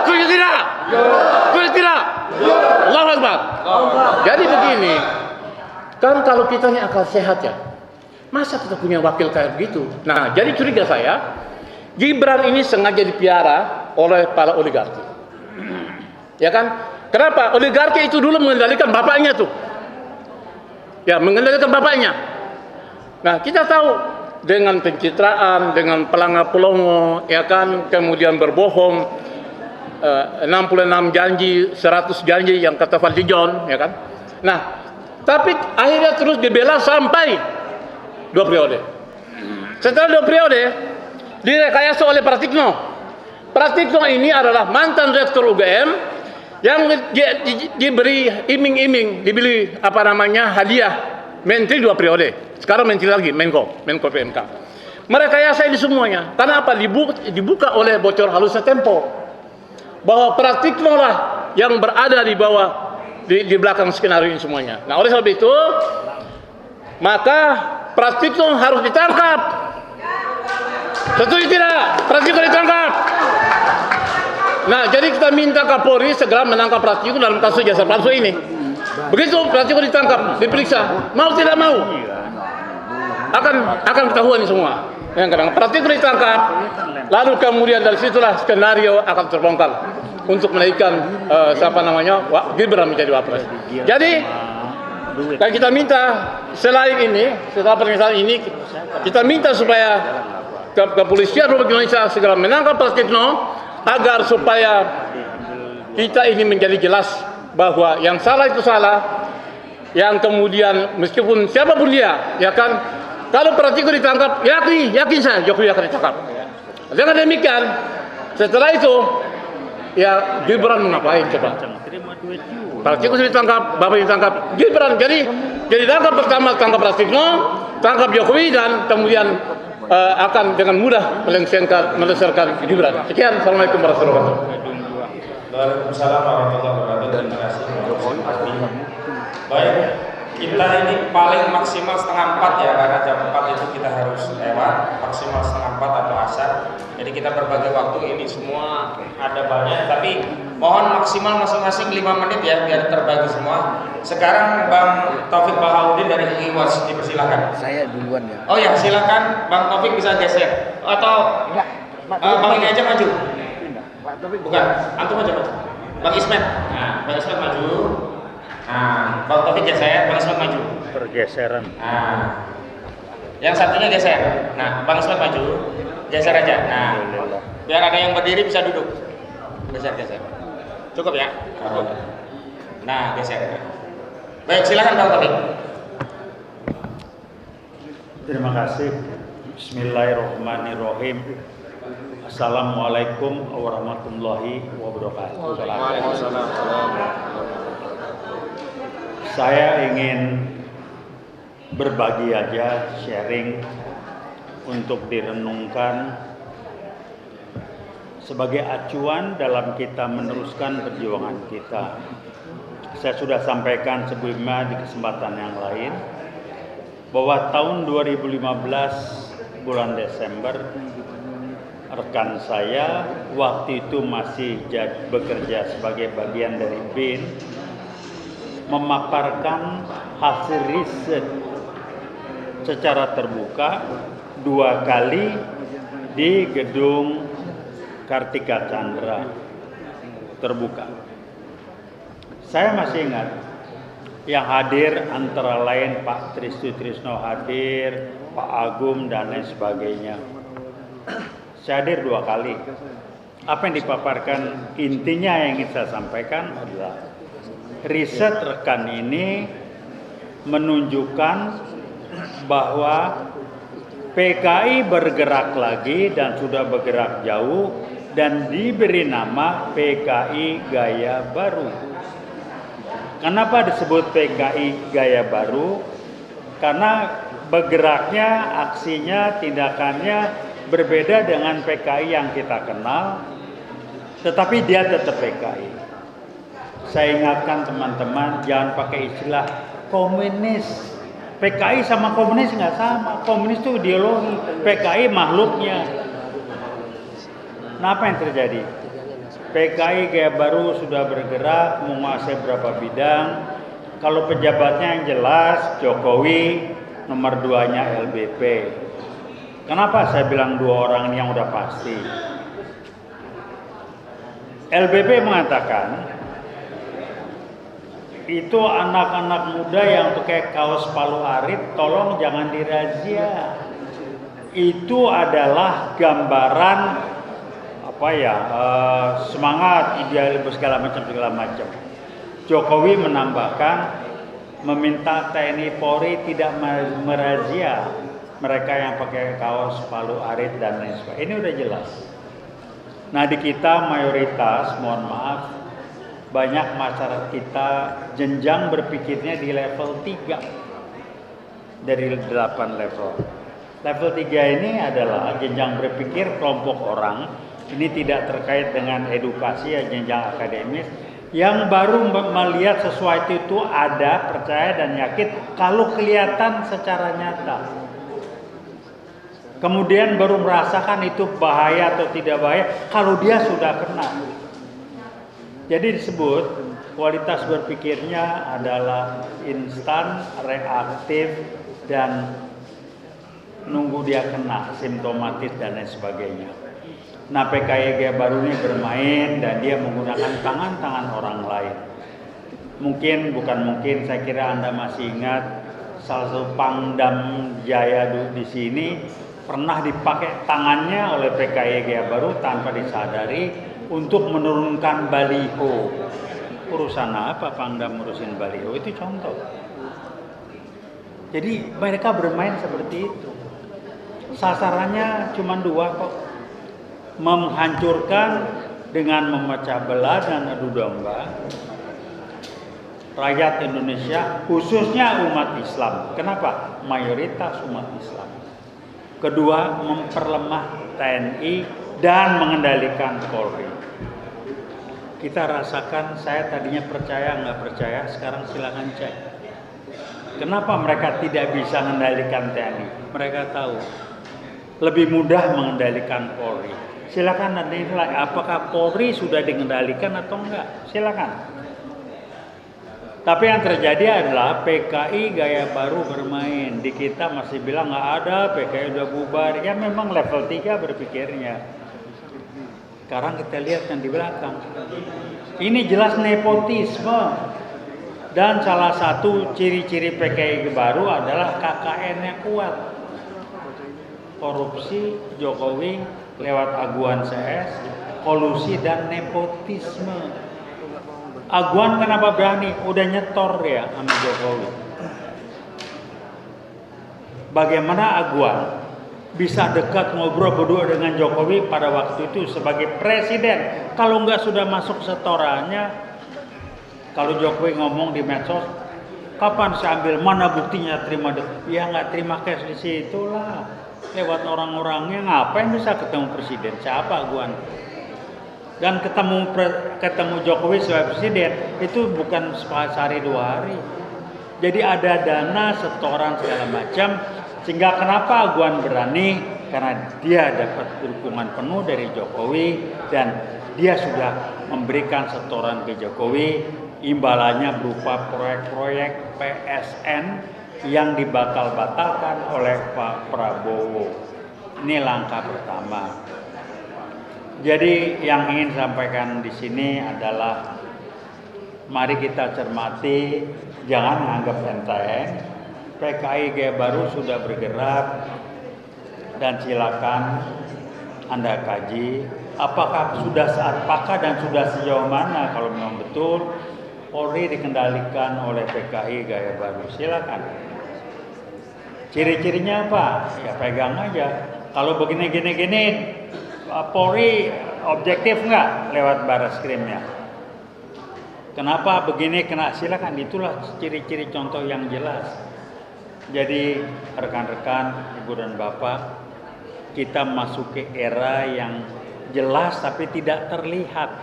Setuju tidak? Setuju tidak? Allahu Akbar. Jadi begini, kan kalau kita ini akal sehat ya, masa kita punya wakil kayak begitu? Nah, jadi curiga saya, Gibran ini sengaja dipiara oleh para oligarki. Ya kan? Kenapa? Oligarki itu dulu mengendalikan bapaknya tuh. Ya, mengendalikan bapaknya. Nah, kita tahu dengan pencitraan, dengan pelanggar pelongo, ya kan, kemudian berbohong, 66 janji, 100 janji yang kata Fadlijon, ya kan. Nah, tapi akhirnya terus dibela sampai 2 periode. Setelah 2 periode, direkayasa oleh Pratikno. Pratikno ini adalah mantan rektor UGM yang diberi iming-iming, dibeli hadiah menteri 2 periode. Sekarang menteri lagi, Menko PMK. Merekayasa ini semuanya. Karena apa? Dibuka oleh bocor halusnya Tempo, bahwa Pratikno lah yang berada di bawah, di belakang skenario ini semuanya. Nah oleh sebab itu, maka Pratikno harus ditangkap. Setuju tidak? Pratikno ditangkap. Nah jadi kita minta Kapolri segera menangkap Pratikno dalam kasus jasa palsu ini. Begitu Pratikno ditangkap, diperiksa, mau tidak mau, akan ketahuan semua. Yang kadang Pratikno ditangkap, lalu kemudian dari situlah skenario akan terbongkar untuk menaikkan Gibran menjadi wapres. Jadi kita minta selain ini, setelah pernyataan ini, kita minta supaya kepolisian Republik Indonesia segera menangkap Pratikno agar supaya kita ini menjadi jelas bahwa yang salah itu salah, yang kemudian meskipun siapapun dia, ya kan, kalau Pratikno ditangkap, yakin saya Jokowi akan ditangkap. Dengan demikian, setelah itu, ya Gibran mau ngapain coba? Pak Tikus ditangkap, Bapak ditangkap, Gibran. Jadi tangkap pertama tangkap Pratikno, tangkap Jokowi, dan kemudian akan dengan mudah melengsarkan Gibran. Sekian, assalamualaikum warahmatullahi wabarakatuh. Waalaikumsalam warahmatullahi wabarakatuh. Terima kasih. Baik, kita ini paling maksimal setengah 4 ya, karena jam 4 itu kita harus lewat, maksimal setengah 4 atau asar. Jadi kita berbagi waktu, ini semua ada banyak, tapi mohon maksimal masing-masing 5 menit ya, biar terbagi semua. Sekarang Bang Taufik Bahaudin dari IWAS, dipersilakan. Saya duluan ya. Oh ya, silakan Bang Taufik bisa geser atau Bang ini aja maju. Bukan, antum aja maju. Bang Ismet. Nah, Bang Ismet maju. Nah, Bang Taufik geser, Bang Ismet maju. Pergeseran. Nah, yang satunya geser. Nah, Bang Ismet maju. Geser aja. Nah, biar ada yang berdiri bisa duduk. Geser. Cukup ya? Cukup. Nah, geser. Baik, silakan Bang Taufik. Terima kasih. Bismillahirrahmanirrahim. Assalamualaikum warahmatullahi wabarakatuh. Saya ingin berbagi aja, sharing untuk direnungkan sebagai acuan dalam kita meneruskan perjuangan kita. Saya sudah sampaikan sebelumnya di kesempatan yang lain bahwa tahun 2015 bulan Desember, rekan saya waktu itu masih bekerja sebagai bagian dari BIN memaparkan hasil riset secara terbuka 2 kali di gedung Kartika Chandra terbuka. Saya masih ingat yang hadir antara lain Pak Trisno hadir, Pak Agung dan lain sebagainya. Saya hadir 2 kali. Apa yang dipaparkan, intinya yang ingin saya sampaikan adalah riset rekan ini menunjukkan bahwa PKI bergerak lagi dan sudah bergerak jauh dan diberi nama PKI Gaya Baru. Kenapa disebut PKI Gaya Baru? Karena bergeraknya, aksinya, tindakannya berbeda dengan PKI yang kita kenal, tetapi dia tetap PKI. Saya ingatkan teman-teman, jangan pakai istilah komunis. PKI sama komunis nggak sama. Komunis itu ideologi, PKI makhluknya. Nah, apa yang terjadi? PKI Gaya Baru sudah bergerak, menguasai beberapa bidang. Kalau pejabatnya yang jelas, Jokowi, nomor 2-nya LBP. Kenapa saya bilang 2 orang ini yang udah pasti? LBP mengatakan itu anak-anak muda yang pakai kaos Palu Arit tolong jangan dirazia. Itu adalah gambaran semangat, idealisme segala macam. Jokowi menambahkan meminta TNI Polri tidak merazia mereka yang pakai kaos Palu Arit dan lain sebagainya. Ini udah jelas. Nah, di kita mayoritas, mohon maaf, banyak masyarakat kita jenjang berpikirnya di level 3 dari 8 level. Level 3 ini adalah jenjang berpikir kelompok orang. Ini tidak terkait dengan edukasi ya, jenjang akademis yang baru melihat sesuatu itu ada, percaya dan yakin kalau kelihatan secara nyata. Kemudian baru merasakan itu bahaya atau tidak bahaya kalau dia sudah kena. Jadi disebut kualitas berpikirnya adalah instan, reaktif, dan nunggu dia kena, simptomatis dan lain sebagainya. Nah, PKI Gaya Baru ini bermain dan dia menggunakan tangan-tangan orang lain. Saya kira Anda masih ingat salah satu Pangdam Jaya di sini pernah dipakai tangannya oleh PKI Gaya Baru tanpa disadari untuk menurunkan baliho. Urusan apa Pangdam ngurusin baliho? Itu contoh. Jadi mereka bermain seperti itu. Sasarannya cuma 2 kok. Menghancurkan dengan memecah belah dan adu domba. rakyat Indonesia, khususnya umat Islam. Kenapa? Mayoritas umat Islam. Kedua, memperlemah TNI dan mengendalikan Polri. Kita rasakan, saya tadinya percaya nggak percaya, sekarang silakan cek. Kenapa mereka tidak bisa mengendalikan TNI? Mereka tahu lebih mudah mengendalikan Polri. Silakan nanti nilai apakah Polri sudah dikendalikan atau enggak. Silakan. Tapi yang terjadi adalah PKI gaya baru bermain. Di kita masih bilang nggak ada, PKI udah bubar. Ya memang level 3 berpikirnya. Sekarang kita lihat yang di belakang. Ini jelas nepotisme. Dan salah satu ciri-ciri PKI baru adalah KKN-nya kuat. Korupsi, Jokowi lewat aguan CS, kolusi dan nepotisme. Aguan kenapa berani? Udah nyetor ya sama Jokowi. Bagaimana Aguan bisa dekat ngobrol berdua dengan Jokowi pada waktu itu sebagai presiden? Kalau nggak sudah masuk setorannya, kalau Jokowi ngomong di medsos, kapan saya ambil? Mana buktinya terima? Ya nggak terima cash di situ lah. Lewat orang-orangnya ngapain bisa ketemu presiden? Siapa Aguan? Dan ketemu Jokowi sebagai presiden itu bukan sehari 2 hari. Jadi ada dana setoran segala macam, sehingga kenapa Aguan berani? Karena dia dapat dukungan penuh dari Jokowi dan dia sudah memberikan setoran ke Jokowi, imbalannya berupa proyek-proyek PSN yang dibatal-batalkan oleh Pak Prabowo. Ini langkah pertama. Jadi yang ingin sampaikan di sini adalah mari kita cermati, jangan anggap enteng. PKI gaya baru sudah bergerak dan silakan Anda kaji apakah dan sudah sejauh mana kalau memang betul Polri dikendalikan oleh PKI gaya baru. Silakan. Ciri-cirinya apa? Ya pegang aja. Kalau begini Polri objektif nggak lewat Barreskrimnya? Kenapa begini kena? Silakan, itulah ciri-ciri contoh yang jelas. Jadi rekan-rekan, ibu dan bapak, kita masuk ke era yang jelas tapi tidak terlihat.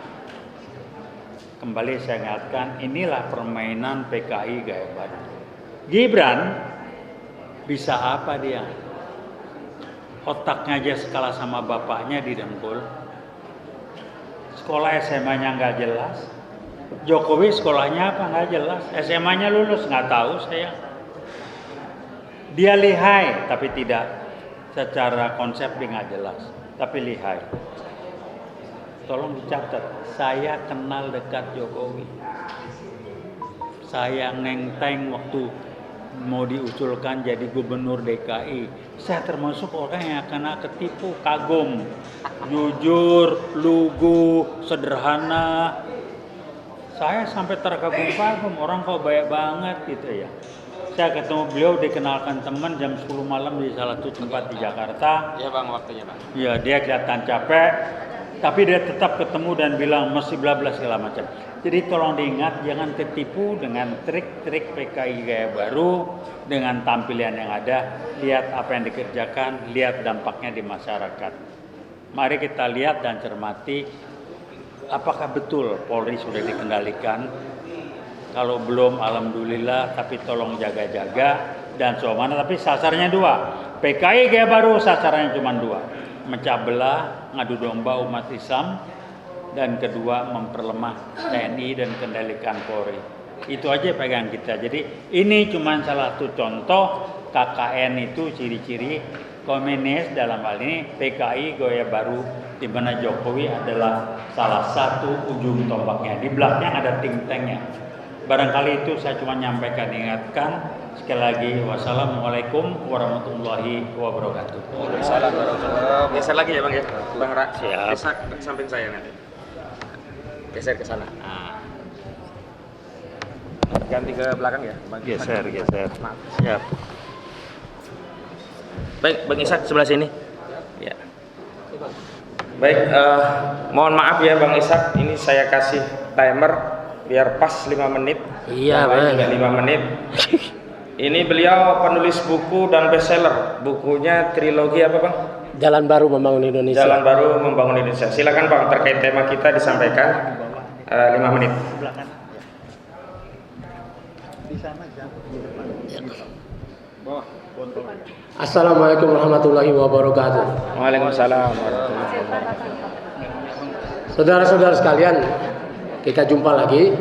Kembali saya ingatkan, inilah permainan PKI gaya baru. Gibran bisa apa dia? Otaknya aja skala sama bapaknya di dengkul. Sekolah SMA-nya nggak jelas. Jokowi sekolahnya apa nggak jelas. SMA-nya lulus nggak tahu saya. Dia lihai tapi tidak secara konsep dia nggak jelas. Tapi lihai. Tolong dicatat. Saya kenal dekat Jokowi. Saya nenteng waktu mau diusulkan jadi gubernur DKI. Saya termasuk orang yang kena ketipu, kagum, jujur, lugu, sederhana. Saya sampai terkagum-kagum, orang kok baik banget gitu ya. Saya ketemu beliau, dikenalkan teman jam 10 malam di salah satu tempat di Jakarta. Iya bang, waktunya bang. Iya, dia kelihatan capek, tapi dia tetap ketemu dan bilang mesti bla bla segala macam. Jadi tolong diingat, jangan tertipu dengan trik-trik PKI gaya baru, dengan tampilan yang ada. Lihat apa yang dikerjakan, lihat dampaknya di masyarakat. Mari kita lihat dan cermati, apakah betul Polri sudah dikendalikan? Kalau belum, alhamdulillah, tapi tolong jaga-jaga dan soal. Tapi sasarnya 2. PKI gaya baru sasarannya cuma 2. Mecah belah, ngadu domba umat Islam. Dan kedua, memperlemah TNI dan kendalikan Polri. Itu aja pegang kita. Jadi ini cuma salah satu contoh KKN itu ciri-ciri komunis, dalam hal ini PKI gaya baru, di mana Jokowi adalah salah satu ujung tombaknya. Di belakang ada think tanknya. Barangkali itu saya cuma nyampaikan, ingatkan. Sekali lagi, wassalamualaikum warahmatullahi wabarakatuh. Waalaikumsalam warahmatullahi wabarakatuh. Geser lagi ya bang ya, Bang Ra. Siap. Geser samping saya nanti. Geser ke sana. Nah. Ganti ke belakang ya. Geser. Maaf. Siap. Baik, Bang Ishak sebelah sini. Ya. Baik, mohon maaf ya Bang Ishak, ini saya kasih timer biar pas 5 menit. Iya, Yang lain Bang. juga 5 menit. Ini beliau penulis buku dan bestseller. Bukunya trilogi apa, Bang? Jalan Baru Membangun Indonesia. Jalan Baru Membangun Indonesia. Silakan, Bang, terkait tema kita disampaikan 5 menit. Assalamualaikum warahmatullahi wabarakatuh. Waalaikumsalam warahmatullahi wabarakatuh. Saudara-saudara sekalian, kita jumpa lagi.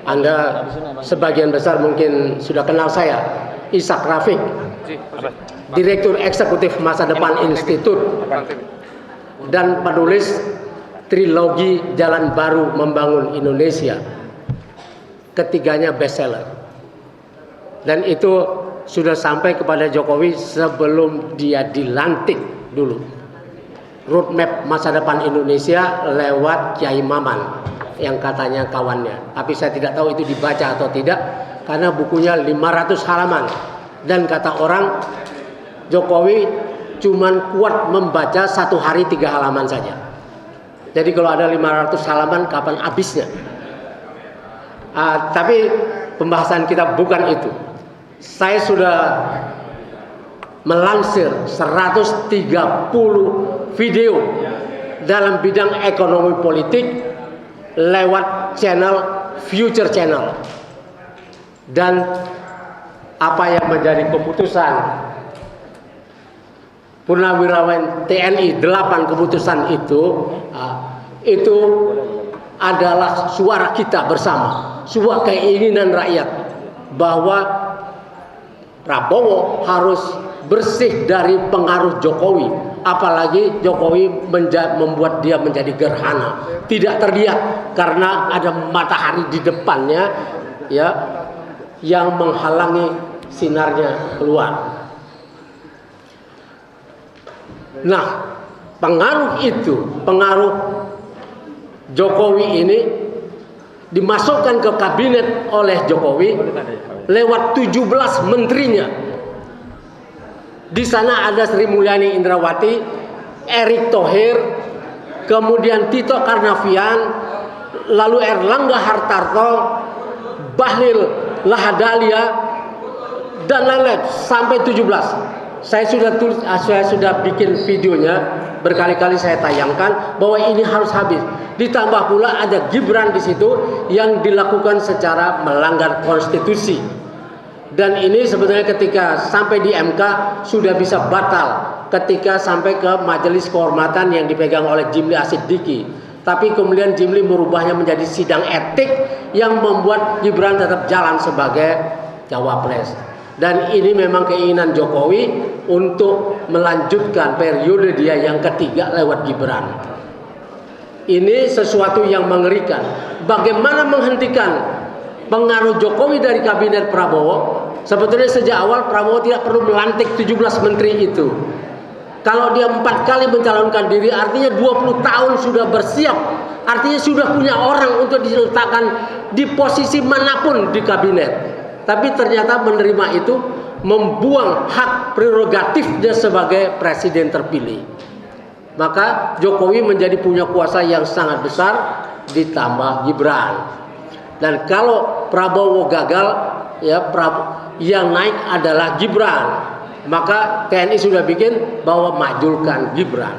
Anda sebagian besar mungkin sudah kenal saya, Ishak Rafiq, Direktur Eksekutif Masa Depan Institut dan penulis trilogi Jalan Baru Membangun Indonesia. Ketiganya bestseller. Dan itu sudah sampai kepada Jokowi sebelum dia dilantik dulu. Roadmap masa depan Indonesia lewat Kiai Maman yang katanya kawannya. Tapi saya tidak tahu itu dibaca atau tidak karena bukunya 500 halaman. Dan kata orang Jokowi cuman kuat membaca 1 hari 3 halaman saja. Jadi kalau ada 500 halaman kapan habisnya? Tapi pembahasan kita bukan itu. Saya sudah melansir 130 video dalam bidang ekonomi politik lewat channel Future Channel. Dan apa yang menjadi keputusan Purnawirawan TNI 8 keputusan itu adalah suara kita bersama, suara keinginan rakyat bahwa Prabowo harus bersih dari pengaruh Jokowi, apalagi Jokowi membuat dia menjadi gerhana, tidak terlihat karena ada matahari di depannya, ya, yang menghalangi sinarnya keluar. Nah, pengaruh Jokowi ini dimasukkan ke kabinet oleh Jokowi lewat 17 menterinya. Di sana ada Sri Mulyani Indrawati, Erick Thohir, kemudian Tito Karnavian, lalu Erlangga Hartarto, Bahlil Lahadalia, dan lain-lain sampai 17. Saya sudah bikin videonya, berkali-kali saya tayangkan bahwa ini harus habis. Ditambah pula ada Gibran di situ yang dilakukan secara melanggar konstitusi. Dan ini sebetulnya ketika sampai di MK sudah bisa batal ketika sampai ke Majelis Kehormatan yang dipegang oleh Jimli Asidiki. Tapi kemudian Jimli merubahnya menjadi sidang etik yang membuat Gibran tetap jalan sebagai cawapres. Dan ini memang keinginan Jokowi untuk melanjutkan periode dia yang ketiga lewat Gibran. Ini sesuatu yang mengerikan. Bagaimana menghentikan pengaruh Jokowi dari kabinet Prabowo? Sebetulnya sejak awal Prabowo tidak perlu melantik 17 menteri itu. Kalau dia 4 kali mencalonkan diri, artinya 20 tahun sudah bersiap. Artinya sudah punya orang untuk diletakkan di posisi manapun di kabinet. Tapi ternyata menerima itu membuang hak prerogatifnya sebagai presiden terpilih. Maka Jokowi menjadi punya kuasa yang sangat besar ditambah Gibran. Dan kalau Prabowo gagal, ya yang naik adalah Gibran. Maka TNI sudah bikin bahwa majulkan Gibran.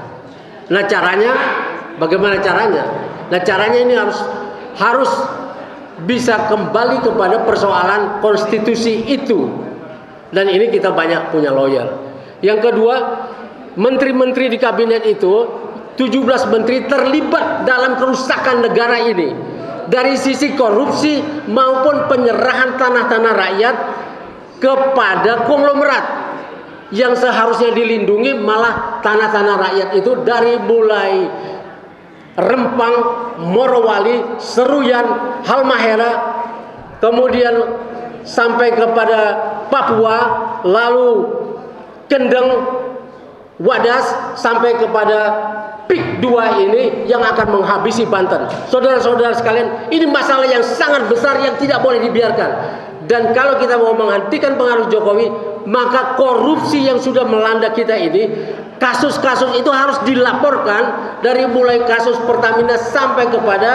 Nah caranya, bagaimana caranya? Nah caranya ini harus bisa kembali kepada persoalan konstitusi itu. Dan ini kita banyak punya lawyer. Yang kedua, menteri-menteri di kabinet itu 17 menteri terlibat dalam kerusakan negara ini. Dari sisi korupsi maupun penyerahan tanah-tanah rakyat kepada konglomerat yang seharusnya dilindungi, malah tanah-tanah rakyat itu dari mulai Rempang, Morowali, Seruyan, Halmahera, kemudian sampai kepada Papua, lalu Kendeng, Wadas, sampai kepada PIK 2 ini yang akan menghabisi Banten. Saudara-saudara sekalian, ini masalah yang sangat besar yang tidak boleh dibiarkan. Dan kalau kita mau menghentikan pengaruh Jokowi, maka korupsi yang sudah melanda kita ini, kasus-kasus itu harus dilaporkan dari mulai kasus Pertamina sampai kepada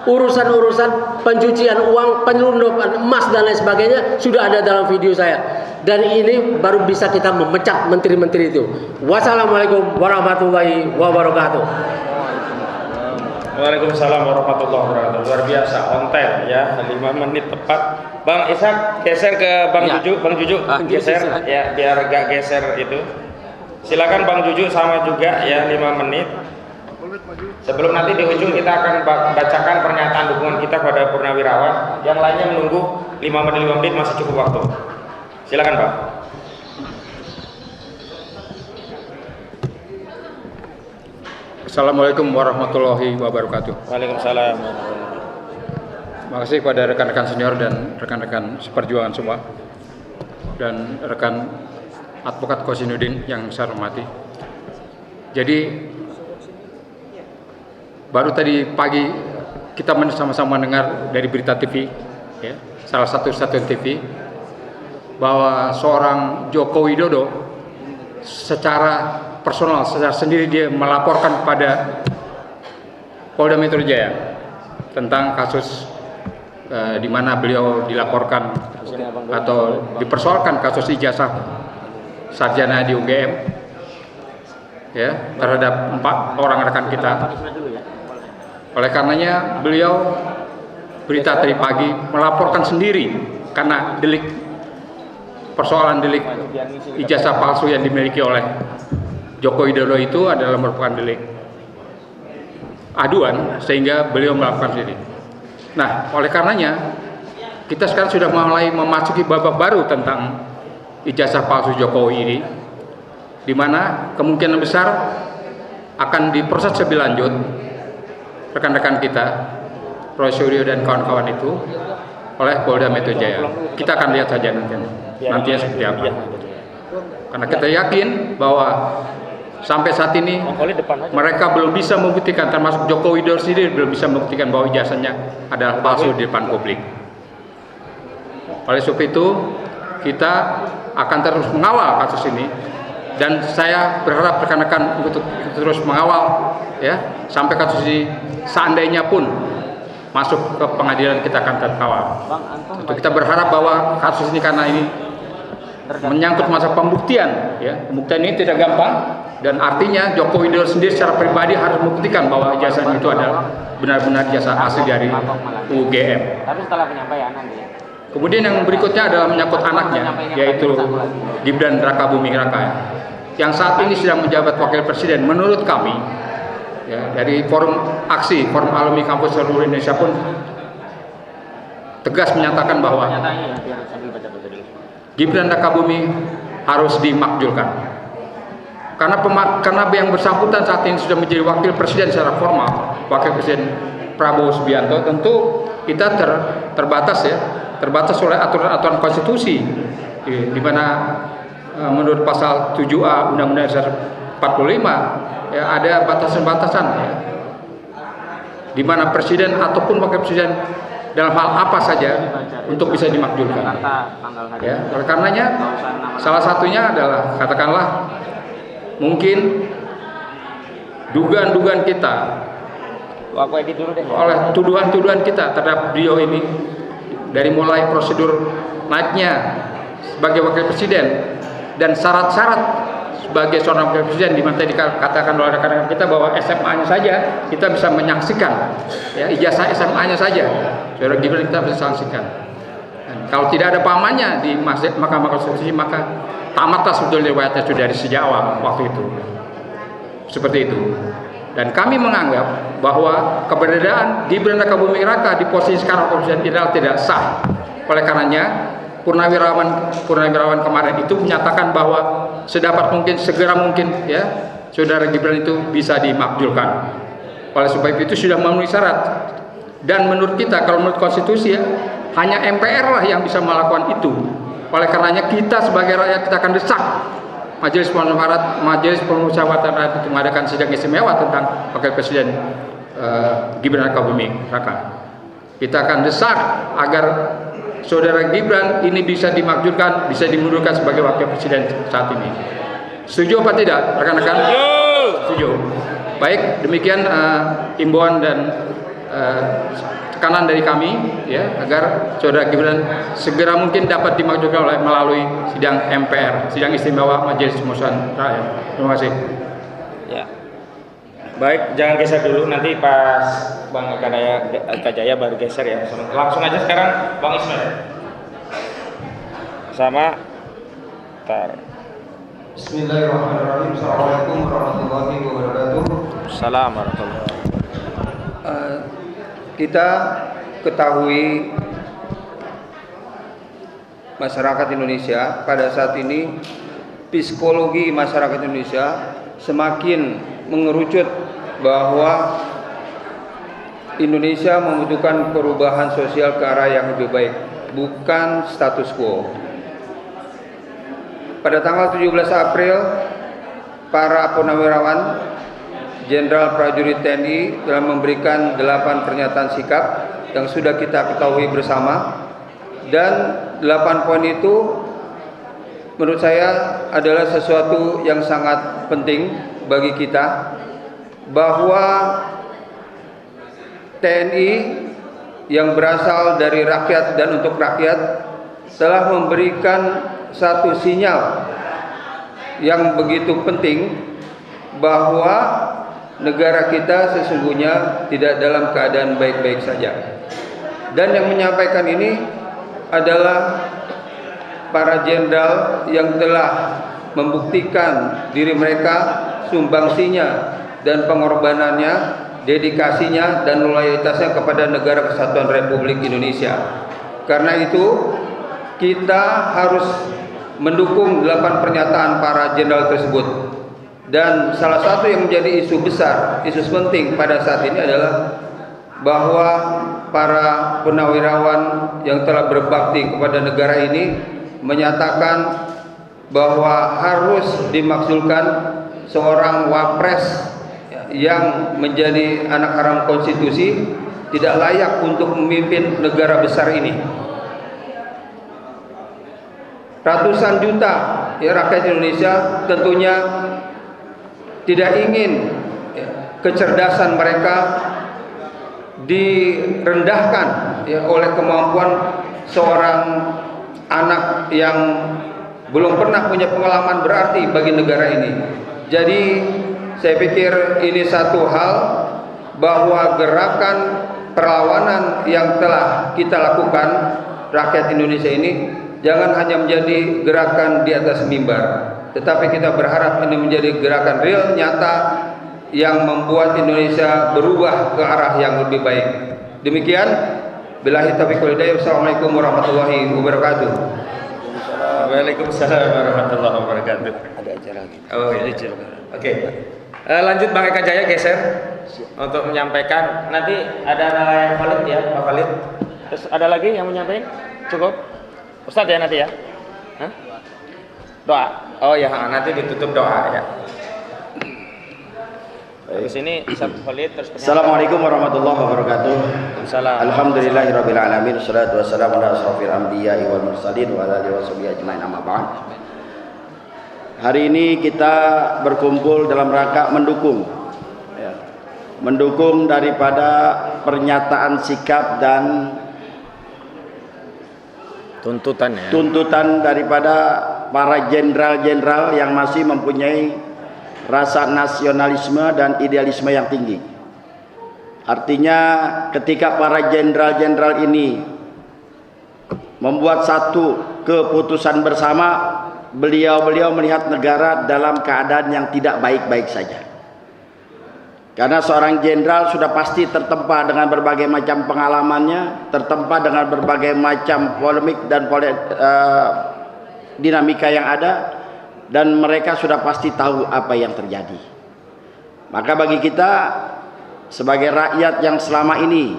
urusan-urusan pencucian uang, penyelundupan emas dan lain sebagainya sudah ada dalam video saya. Dan ini baru bisa kita memecat menteri-menteri itu. Wassalamualaikum warahmatullahi wabarakatuh. Waalaikumsalam warahmatullahi wabarakatuh. Luar biasa, on time ya, 5 menit tepat. Bang Ishak geser ke Bang Juju, Bang Juju geser ya biar agak geser itu. Silakan Bang Juju sama juga ya 5 menit. Sebelum nanti di ujung kita akan bacakan pernyataan dukungan kita kepada Purnawirawan. Yang lainnya menunggu 5 menit masih cukup waktu. Silakan Bang. Assalamualaikum warahmatullahi wabarakatuh. Waalaikumsalam. Terima kasih kepada rekan-rekan senior dan rekan-rekan seperjuangan semua dan rekan advokat Kosinudin yang saya hormati. Jadi baru tadi pagi kita sama-sama mendengar dari berita TV, ya, salah satu stasiun TV, bahwa seorang Joko Widodo secara personal, secara sendiri dia melaporkan kepada Polda Metro Jaya tentang kasus di mana beliau dilaporkan atau dipersoalkan kasus ijazah sarjana di UGM, ya, terhadap 4 orang rekan kita. Oleh karenanya beliau berita tadi pagi melaporkan sendiri karena persoalan delik ijazah palsu yang dimiliki oleh Joko Widodo itu adalah merupakan delik aduan, sehingga beliau melakukan sendiri. Nah, oleh karenanya kita sekarang sudah mulai memasuki babak baru tentang ijazah palsu Jokowi ini, di mana kemungkinan besar akan diproses lebih lanjut rekan-rekan kita, Roy Suryo dan kawan-kawan itu oleh Polda Metro Jaya. Kita akan lihat saja nantinya seperti apa. Karena kita yakin bahwa sampai saat ini mereka belum bisa membuktikan, termasuk Joko Widodo sendiri belum bisa membuktikan bahwa ijazahnya adalah palsu di depan publik. Oleh sebab itu kita akan terus mengawal kasus ini, dan saya berharap rekan-rekan untuk terus mengawal, ya, sampai kasus ini seandainya pun masuk ke pengadilan, kita akan tetap kawal. Untuk kita berharap bahwa kasus ini, karena ini menyangkut masa pembuktian, ya, pembuktian ini tidak gampang, dan artinya Joko Widodo sendiri secara pribadi harus membuktikan bahwa ijazah itu adalah benar-benar ijazah asli dari UGM. Tapi setelah penyampaian nanti. Kemudian yang berikutnya adalah menyangkut anaknya, yaitu Gibran Rakabuming Raka, yang saat ini sedang menjabat wakil presiden. Menurut kami, ya, dari forum alumni kampus seluruh Indonesia pun tegas menyatakan bahwa Gibran Rakabuming harus dimakzulkan. Karena yang bersangkutan saat ini sudah menjadi wakil presiden secara formal, wakil presiden Prabowo Subianto, tentu kita terbatas oleh aturan-aturan konstitusi, di mana menurut pasal 7A Undang-Undang Dasar 45, ya, ada batasan-batasan, ya, di mana presiden ataupun wakil presiden dalam hal apa saja untuk bisa dimakzulkan. Ya, oleh karenanya salah satunya adalah, katakanlah, mungkin dugaan-dugaan kita oleh tuduhan-tuduhan kita terhadap beliau ini, dari mulai prosedur naiknya sebagai wakil presiden dan syarat-syarat sebagai seorang wakil presiden, di mana tadi dikatakan oleh rekan-rekan kita bahwa SMA-nya saja kita bisa menyaksikan, ya, ijazah SMA-nya saja saudara Gibran kita bisa saksikan. Dan kalau tidak ada pamannya di Mahkamah Konstitusi, maka tamatlah sebetulnya riwayatnya sudah dari sejak awal waktu itu. Seperti itu. Dan kami menganggap bahwa keberadaan Gibran Rakabuming Raka di posisi sekarang presiden tidak sah. Oleh karenanya Purnawirawan kemarin itu menyatakan bahwa sedapat mungkin, segera mungkin, ya, saudara Gibran itu bisa dimakzulkan. Oleh sebab itu sudah memenuhi syarat. Dan menurut kita, kalau menurut konstitusi, ya, hanya MPR lah yang bisa melakukan itu. Oleh karenanya kita sebagai rakyat, kita akan desak Majelis Permusyawaratan Rakyat untuk mengadakan sidang istimewa tentang wakil presiden Gibran Rakabuming Raka. Kita akan desak agar saudara Gibran ini bisa dimakzulkan, bisa dimundurkan sebagai wakil presiden saat ini. Setuju apa tidak, rekan-rekan? Setuju. Baik, demikian imbauan dan tekanan dari kami ya agar Saudara Gibran segera mungkin dapat dimajukan melalui sidang MPR, sidang istimewa Majelis Permusyawaratan Rakyat. Terima kasih. Ya. Baik, jangan geser dulu, nanti pas Bang Eka Jaya baru geser ya. Langsung aja sekarang Bang Ismail. Sama Bismillahirrahmanirrahim. Assalamualaikum warahmatullahi wabarakatuh. Assalamualaikum. Kita ketahui masyarakat Indonesia pada saat ini, psikologi masyarakat Indonesia semakin mengerucut bahwa Indonesia membutuhkan perubahan sosial ke arah yang lebih baik, bukan status quo. Pada tanggal 17 April, para purnawirawan Jenderal Prajurit TNI telah memberikan 8 pernyataan sikap yang sudah kita ketahui bersama, dan 8 poin itu menurut saya adalah sesuatu yang sangat penting bagi kita, bahwa TNI yang berasal dari rakyat dan untuk rakyat telah memberikan satu sinyal yang begitu penting bahwa negara kita sesungguhnya tidak dalam keadaan baik-baik saja. Dan yang menyampaikan ini adalah para jenderal yang telah membuktikan diri mereka, sumbangsinya dan pengorbanannya, dedikasinya dan loyalitasnya kepada Negara Kesatuan Republik Indonesia. Karena itu kita harus mendukung 8 pernyataan para jenderal tersebut. Dan salah satu yang menjadi isu besar, isu penting pada saat ini adalah bahwa para purnawirawan yang telah berbakti kepada negara ini menyatakan bahwa harus dimaksudkan seorang wapres yang menjadi anak haram konstitusi tidak layak untuk memimpin negara besar ini. Ratusan juta rakyat Indonesia tentunya tidak ingin kecerdasan mereka direndahkan oleh kemampuan seorang anak yang belum pernah punya pengalaman berarti bagi negara ini. Jadi saya pikir ini satu hal, bahwa gerakan perlawanan yang telah kita lakukan rakyat Indonesia ini jangan hanya menjadi gerakan di atas mimbar, tetapi kita berharap ini menjadi gerakan real, nyata, yang membuat Indonesia berubah ke arah yang lebih baik. Demikian, billahi taufiq wal hidayah. Wassalamualaikum warahmatullahi wabarakatuh. Waalaikumsalam warahmatullahi wabarakatuh. Ada acara lagi. Oh iya. Oke. Lanjut Bang Eka Jaya geser untuk menyampaikan. Nanti ada nilai Khalid ya, Pak Khalid. Terus ada lagi yang menyampaikan? Cukup? Ustadz ya nanti ya? Hah? Doa? Oh ya, nanti ditutup doa ya. Di sini Ustadz Khalid terus. Assalamualaikum warahmatullahi wabarakatuh. Salam. Alhamdulillahirabbil alamin, wassalatu wassalamu ala asrofil anbiya'i wal mursalin wa ala alihi washabihi ajmain, amma ba'd. Hari ini kita berkumpul dalam rangka mendukung daripada pernyataan sikap dan tuntutan daripada para jenderal-jenderal yang masih mempunyai rasa nasionalisme dan idealisme yang tinggi. Artinya ketika para jenderal-jenderal ini membuat satu keputusan bersama, beliau melihat negara dalam keadaan yang tidak baik-baik saja. Karena seorang jenderal sudah pasti tertempa dengan berbagai macam pengalamannya, tertempa dengan berbagai macam polemik dan dinamika yang ada, dan mereka sudah pasti tahu apa yang terjadi. Maka bagi kita sebagai rakyat yang selama ini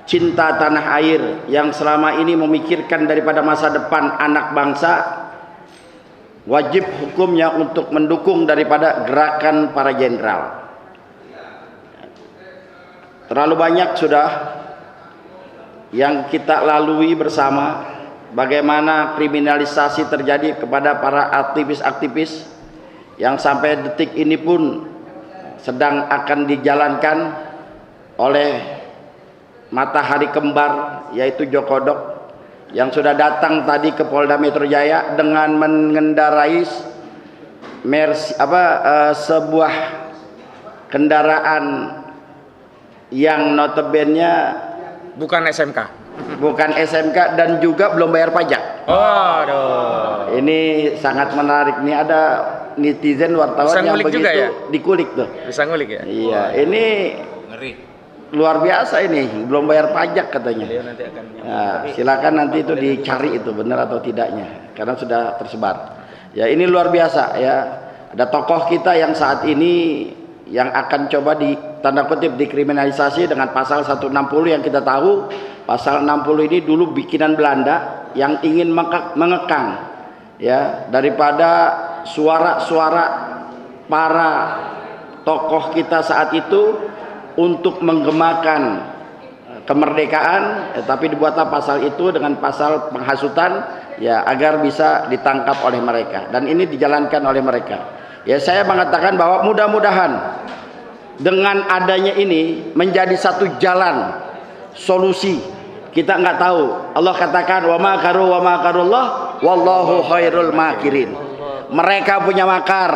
cinta tanah air, yang selama ini memikirkan daripada masa depan anak bangsa, wajib hukumnya untuk mendukung daripada gerakan para jenderal. Terlalu banyak sudah yang kita lalui bersama, bagaimana kriminalisasi terjadi kepada para aktivis-aktivis yang sampai detik ini pun sedang akan dijalankan oleh matahari kembar yaitu Jokodok yang sudah datang tadi ke Polda Metro Jaya dengan mengendarai sebuah kendaraan yang notabene Bukan SMK. bukan SMK dan juga belum bayar pajak. Aduh. Ini sangat menarik. Ini ada netizen wartawan Bisa yang ngulik begitu juga ya? dikulik tuh. Bisa ngulik ya? Iya, ini luar biasa ini, belum bayar pajak katanya. Nanti akan Nah, silakan nanti itu dicari itu benar atau tidaknya, karena sudah tersebar. Ya ini luar biasa ya. Ada tokoh kita yang saat ini yang akan coba di tanda kutip dikriminalisasi dengan pasal 160 yang kita tahu pasal 60 ini dulu bikinan Belanda yang ingin mengekang ya daripada suara-suara para tokoh kita saat itu untuk menggemakan kemerdekaan, tapi dibuatlah pasal itu dengan pasal penghasutan ya agar bisa ditangkap oleh mereka dan ini dijalankan oleh mereka. Ya saya mengatakan bahwa mudah-mudahan dengan adanya ini menjadi satu jalan solusi. Kita nggak tahu. Allah katakan wa makarullah wallahu khairul makirin. Mereka punya makar,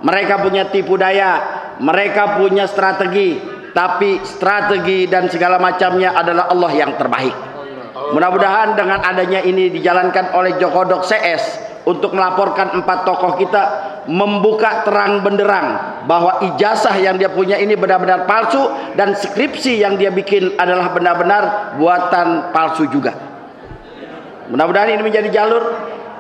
mereka punya tipu daya, mereka punya strategi, tapi strategi dan segala macamnya adalah Allah yang terbaik. Mudah-mudahan dengan adanya ini dijalankan oleh Jokodok CS untuk melaporkan 4 tokoh kita, membuka terang benderang bahwa ijazah yang dia punya ini benar-benar palsu dan skripsi yang dia bikin adalah benar-benar buatan palsu juga. Mudah-mudahan ini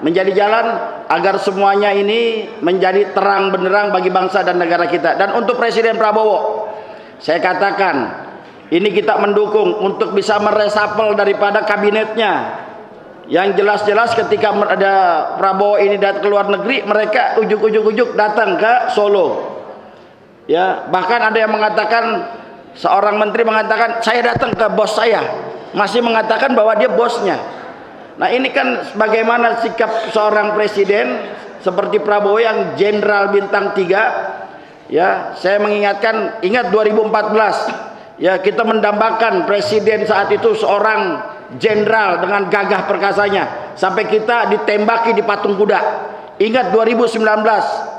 menjadi jalan agar semuanya ini menjadi terang benderang bagi bangsa dan negara kita. Dan untuk Presiden Prabowo, saya katakan ini kita mendukung untuk bisa meresapel daripada kabinetnya. Yang jelas-jelas ketika ada Prabowo ini datang ke luar negeri, mereka ujuk-ujuk datang ke Solo. Ya, bahkan ada yang mengatakan, seorang menteri mengatakan saya datang ke bos saya, masih mengatakan bahwa dia bosnya. Nah, ini kan bagaimana sikap seorang presiden seperti Prabowo yang jenderal bintang 3. Ya, saya mengingatkan, ingat 2014, ya kita mendambakan presiden saat itu seorang jenderal dengan gagah perkasanya sampai kita ditembaki di patung kuda. Ingat 2019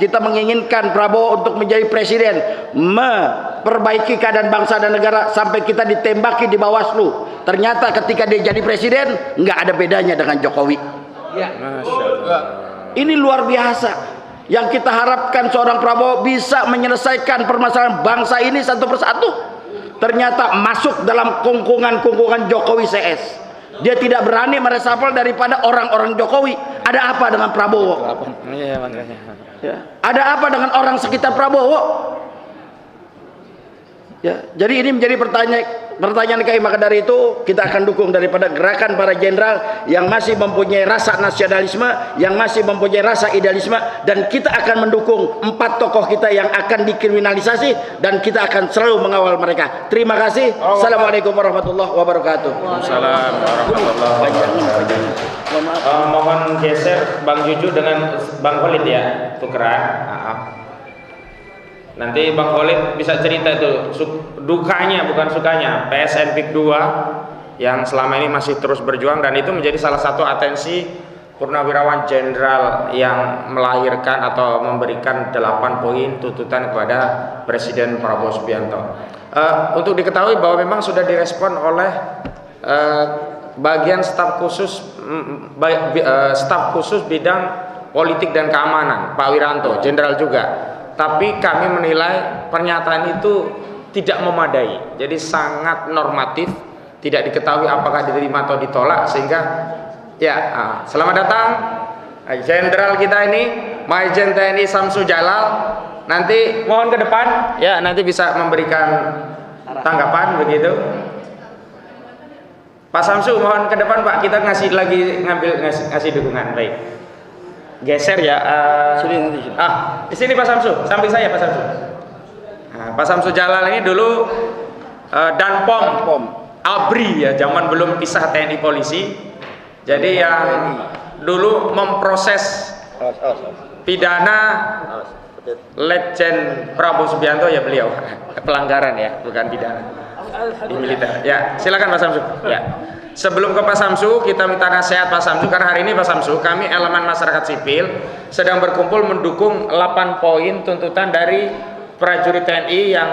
kita menginginkan Prabowo untuk menjadi presiden, memperbaiki keadaan bangsa dan negara sampai kita ditembaki di Bawaslu. Ternyata ketika dia jadi presiden nggak ada bedanya dengan Jokowi. Ya. Ini luar biasa. Yang kita harapkan seorang Prabowo bisa menyelesaikan permasalahan bangsa ini satu persatu. Ternyata masuk dalam kungkungan Jokowi CS. Dia tidak berani meresapel daripada orang-orang Jokowi. Ada apa dengan Prabowo? Ya. Ada apa dengan orang sekitar Prabowo? Ya. Jadi ini menjadi pertanyaan kami. Maka dari itu kita akan dukung daripada gerakan para jenderal yang masih mempunyai rasa nasionalisme, yang masih mempunyai rasa idealisme, dan kita akan mendukung 4 tokoh kita yang akan dikriminalisasi dan kita akan selalu mengawal mereka. Terima kasih. Assalamualaikum warahmatullahi wabarakatuh. Waalaikumsalam warahmatullahi wabarakatuh. Mohon geser Bang Juju dengan Bang Khalid ya, tukeran. Nanti Bang Khalid bisa cerita itu dukanya bukan sukanya PSN PIK 2 yang selama ini masih terus berjuang, dan itu menjadi salah satu atensi purnawirawan jenderal yang melahirkan atau memberikan 8 poin tuntutan kepada Presiden Prabowo Subianto. Untuk diketahui bahwa memang sudah direspon oleh bagian staf khusus bidang politik dan keamanan Pak Wiranto, jenderal juga. Tapi kami menilai pernyataan itu tidak memadai, jadi sangat normatif, tidak diketahui apakah diterima atau ditolak, sehingga ya selamat datang jenderal kita ini, Majen TNI Samsu Jalal. Nanti mohon ke depan ya, nanti bisa memberikan tanggapan begitu. Pak Samsu mohon ke depan Pak, kita ngasih dukungan. Baik. Geser ya. Di sini Pak Samsu, samping saya Pak Samsu. Nah, Pak Samsu Jalal ini dulu Danpom ABRI ya, zaman belum pisah TNI Polisi. Jadi yang dulu memproses pidana Letjen Prabowo Subianto ya beliau. Pelanggaran ya, bukan pidana. di militer. Ya, silakan Pak Samsu. Ya. Sebelum ke Pak Samsu, kita minta nasihat Pak Samsu karena hari ini Pak Samsu, kami elemen masyarakat sipil sedang berkumpul mendukung 8 poin tuntutan dari prajurit TNI yang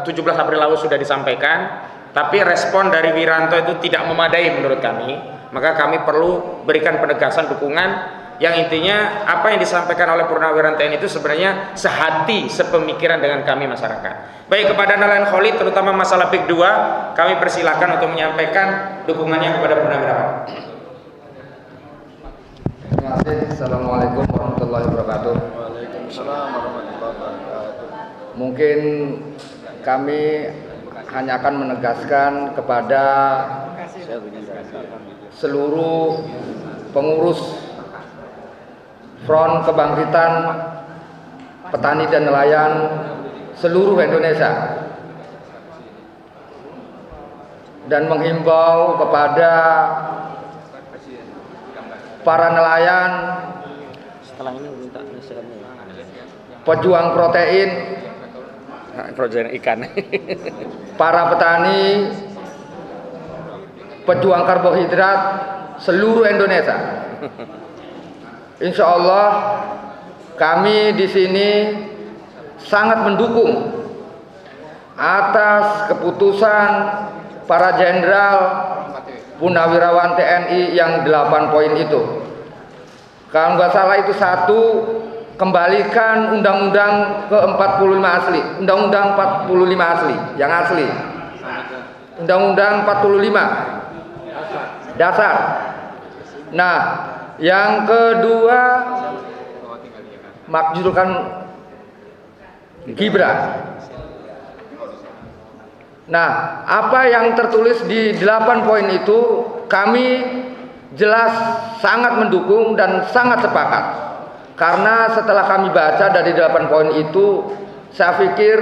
17 April lalu sudah disampaikan, tapi respon dari Wiranto itu tidak memadai menurut kami. Maka kami perlu berikan penegasan dukungan yang intinya apa yang disampaikan oleh Purnawiran TNI itu sebenarnya sehati, sepemikiran dengan kami masyarakat. Baik, kepada nelayan Khalid terutama masalah PIK 2, kami persilakan untuk menyampaikan dukungannya kepada Purnawiran. Terima kasih. Assalamualaikum warahmatullahi wabarakatuh. Waalaikumsalam warahmatullahi wabarakatuh. Mungkin kami hanya akan menegaskan kepada seluruh pengurus Front Kebangkitan Petani dan Nelayan seluruh Indonesia dan menghimbau kepada para nelayan, pejuang protein, ikan, para petani, pejuang karbohidrat seluruh Indonesia. Insya Allah kami di sini sangat mendukung atas keputusan para jenderal Purnawirawan TNI yang 8 poin itu. Kalau nggak salah itu 1, kembalikan Undang-Undang ke-45 asli, Undang-Undang 45 asli, yang asli, Undang-Undang 45 dasar. Nah, yang kedua, makjulkan Gibran. Nah, apa yang tertulis di 8 poin itu kami jelas sangat mendukung dan sangat sepakat. Karena setelah kami baca dari 8 poin itu, saya pikir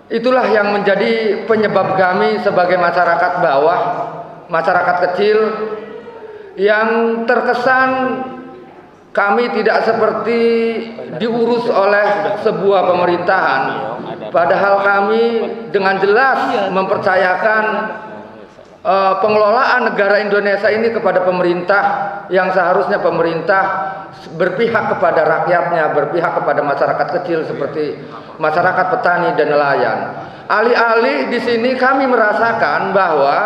itulah yang menjadi penyebab kami sebagai masyarakat bawah, masyarakat kecil yang terkesan kami tidak seperti diurus oleh sebuah pemerintahan, padahal kami dengan jelas mempercayakan pengelolaan negara Indonesia ini kepada pemerintah, yang seharusnya pemerintah berpihak kepada rakyatnya, berpihak kepada masyarakat kecil seperti masyarakat petani dan nelayan. Alih-alih di sini kami merasakan bahwa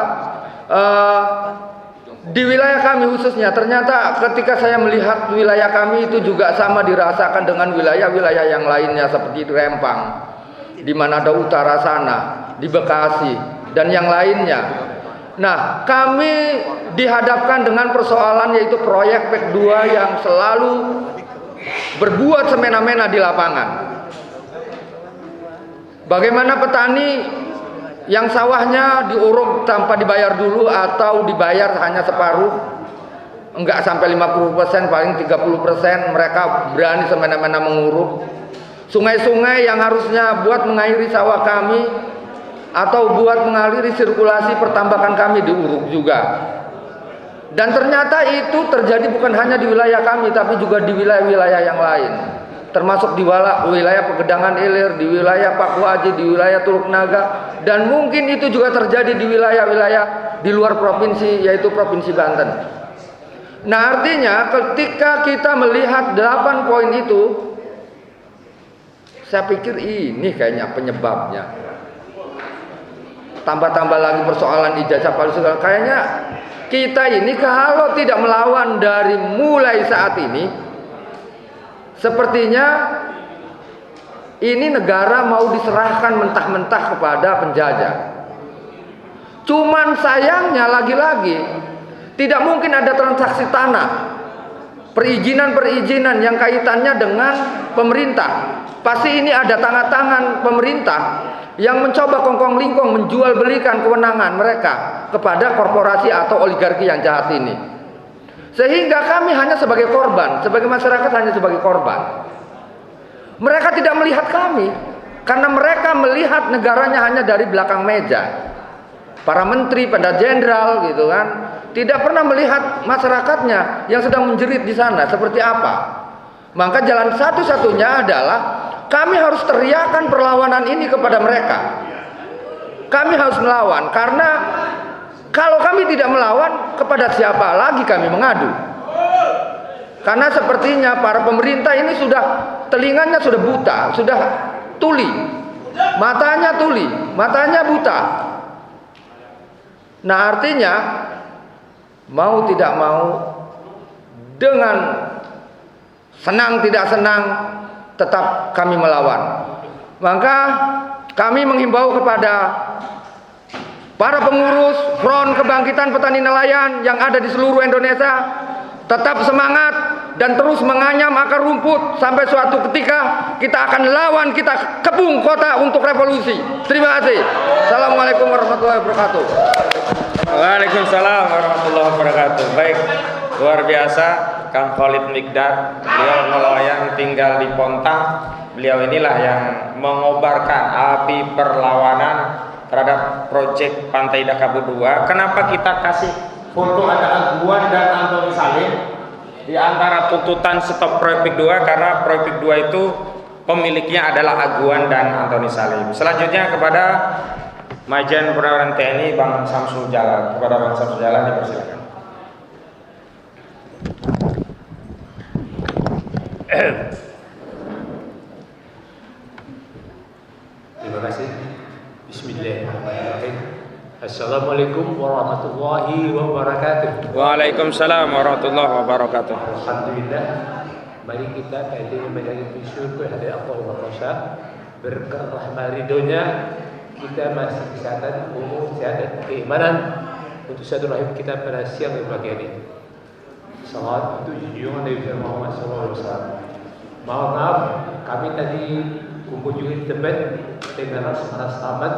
di wilayah kami khususnya, ternyata ketika saya melihat wilayah kami itu juga sama dirasakan dengan wilayah-wilayah yang lainnya seperti di Rempang, di Manado Utara sana, di Bekasi, dan yang lainnya. Nah, kami dihadapkan dengan persoalan yaitu proyek PIK 2 yang selalu berbuat semena-mena di lapangan. Bagaimana petani yang sawahnya diuruk tanpa dibayar dulu atau dibayar hanya separuh, enggak sampai 50%, paling 30% mereka berani semena-mena menguruk. Sungai-sungai yang harusnya buat mengairi sawah kami atau buat mengaliri sirkulasi pertambakan kami diuruk juga. Dan ternyata itu terjadi bukan hanya di wilayah kami, tapi juga di wilayah-wilayah yang lain, termasuk di wilayah Pegedangan Ilir, di wilayah Pakuaji, di wilayah Teluk Naga, dan mungkin itu juga terjadi di wilayah-wilayah di luar provinsi, yaitu Provinsi Banten. Nah, artinya ketika kita melihat 8 poin itu, saya pikir ini kayaknya penyebabnya. Tambah-tambah lagi persoalan ijazah palsu, kayaknya kita ini kalau tidak melawan dari mulai saat ini, sepertinya ini negara mau diserahkan mentah-mentah kepada penjajah. Cuman sayangnya lagi-lagi tidak mungkin ada transaksi tanah, perizinan-perizinan yang kaitannya dengan pemerintah. Pasti ini ada tangan-tangan pemerintah yang mencoba kongkong-lingkong menjual belikan kewenangan mereka kepada korporasi atau oligarki yang jahat ini. Sehingga kami hanya sebagai korban, sebagai masyarakat hanya sebagai korban. Mereka tidak melihat kami, karena mereka melihat negaranya hanya dari belakang meja. Para menteri, para jenderal gitu kan, tidak pernah melihat masyarakatnya yang sedang menjerit di sana seperti apa. Maka jalan satu-satunya adalah kami harus teriakan perlawanan ini kepada mereka. kami harus melawan, karena kalau kami tidak melawan, kepada siapa lagi kami mengadu? Karena sepertinya para pemerintah ini sudah, telinganya sudah buta, sudah tuli, matanya buta. Nah, artinya mau tidak mau, dengan senang tidak senang, tetap kami melawan. Maka kami menghimbau kepada para pengurus Front Kebangkitan Petani Nelayan yang ada di seluruh Indonesia, tetap semangat dan terus menganyam akar rumput sampai suatu ketika kita akan lawan, kita kepung kota untuk revolusi. Terima kasih. Assalamualaikum warahmatullahi wabarakatuh. Waalaikumsalam warahmatullahi wabarakatuh. Baik, luar biasa Kang Khalid Miqdad. Beliau nelayan tinggal di Pontang. Beliau inilah yang mengobarkan api perlawanan terhadap proyek Pantai Dakabu 2. Kenapa kita kasih foto ada Aguan dan Antoni Salim di antara tuntutan stop proyek 2? Karena proyek 2 itu pemiliknya adalah Aguan dan Antoni Salim. Selanjutnya kepada Majen Purnawirawan TNI Bang Samsul Jalal. Kepada Bang Samsul Jalal dipersilakan. Terima kasih. Bismillahirrahmanirrahim. Assalamualaikum warahmatullahi wabarakatuh. Waalaikumsalam warahmatullahi wabarakatuh. Alhamdulillah. Mari kita menjadi bersyukur kepada Allah Maha Esa, berkah rahmat ridhonya kita masih kesehatan umum, sehat dan keimanan untuk satu rahim kita pada siang dan pagi ini. Salat untuk junjungan Nabi Muhammad SAW. Mohon maaf, kami tadi kumpul juga di tempat dengan Ras Ahmad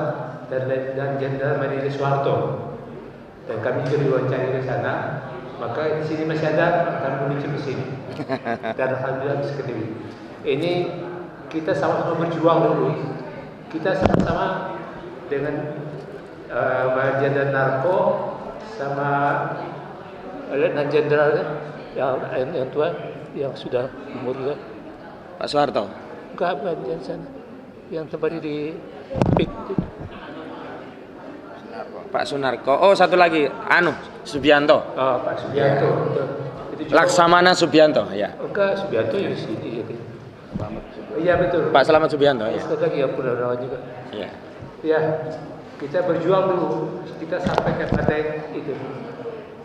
dan Jenderal Manili Soeharto, dan kami juga diwawancari di sana. Maka di sini masih ada, kami menuju ke sini. Dan alhamdulillah bisa ketemu. Ini kita sama-sama berjuang dulu. Kita sama-sama dengan Jenderal Narko sama dan Jenderal yang tua yang sudah umur juga. Pak Soeharto. Enggak, bukan sana. Yang tempatnya di PIK. Pak Sunarko. Oh, satu lagi, Subianto. Oh, Pak Subianto. Laksamana Subianto, ya. Enggak, Subianto di sini. Iya betul. Pak Selamat Subianto, ya. Satu lagi yang Purnawirawan juga. Iya. Ya, kita berjuang dulu. Kita sampaikan pada itu.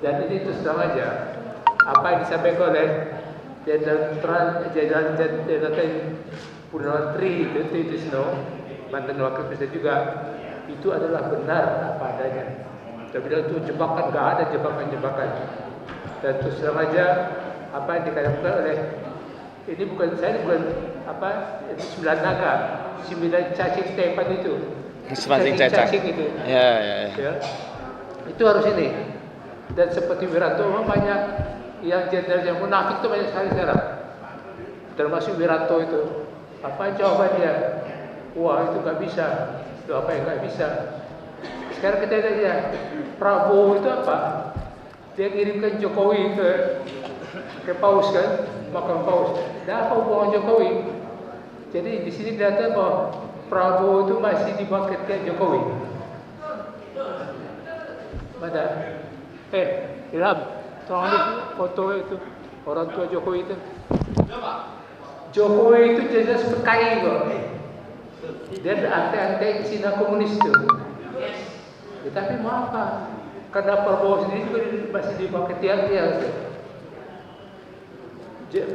Dan ini terus terang aja. Apa yang disampaikan oleh Jenderal Purnawirawan Tri Tisno, mantan wakil presiden juga, itu adalah benar apa adanya. Tapi itu jebakan, nggak ada jebakan-jebakan. Dan terus terang aja apa yang dikatakan oleh ini bukan apa 9 naga, 9 cacing Stefan itu. Cacing itu. Ya. Itu harus ini. Dan seperti Wiranto banyak yang jenderal yang munafik itu banyak sekali sekarang. Termasuk Wiranto itu. Apa jawabannya? Wah, itu nggak bisa. Itu apa yang nggak bisa? Sekarang kita lihat ya, Prabowo itu apa? Dia kirimkan Jokowi ke Paus kan, makam Paus. Dan apa hubungan Jokowi? Jadi di sini data bahwa Prabowo itu masih di bawah ketiak Jokowi. Mana? Ilham, tolong lihat foto itu orang tua Jokowi itu. Jokowi itu jelas PKI kok. Dia anti Cina komunis itu. Ya, tapi mau apa? Karena Prabowo sendiri juga masih di bawah ketiak dia.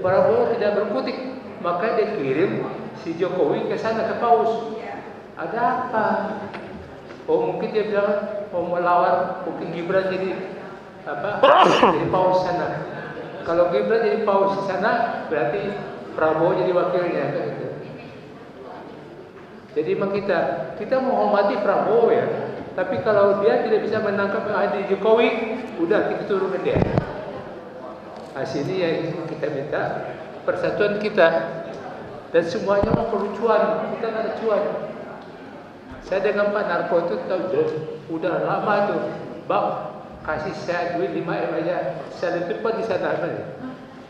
Prabowo tidak berkutik, maka dia kirim si Jokowi ke sana ke Paus. Ada apa? Oh mungkin dia bilang mau melawan mungkin Gibran jadi apa? Jadi Paus sana. Kalau Gibran jadi Paus di sana, berarti Prabowo jadi wakilnya kan gitu. Jadi memang kita menghormati Prabowo ya. Tapi kalau dia tidak bisa menangkap Adi Jokowi, udah kita turunkan dia. Hasilnya yang kita minta persatuan kita. Dan semuanya mau perlucuan, kita nggak ada cuan. Saya dengan Pak Narko itu tahu udah lama tuh, Bang kasih saya duit 5 M aja, saya lebih cepat di sana aja.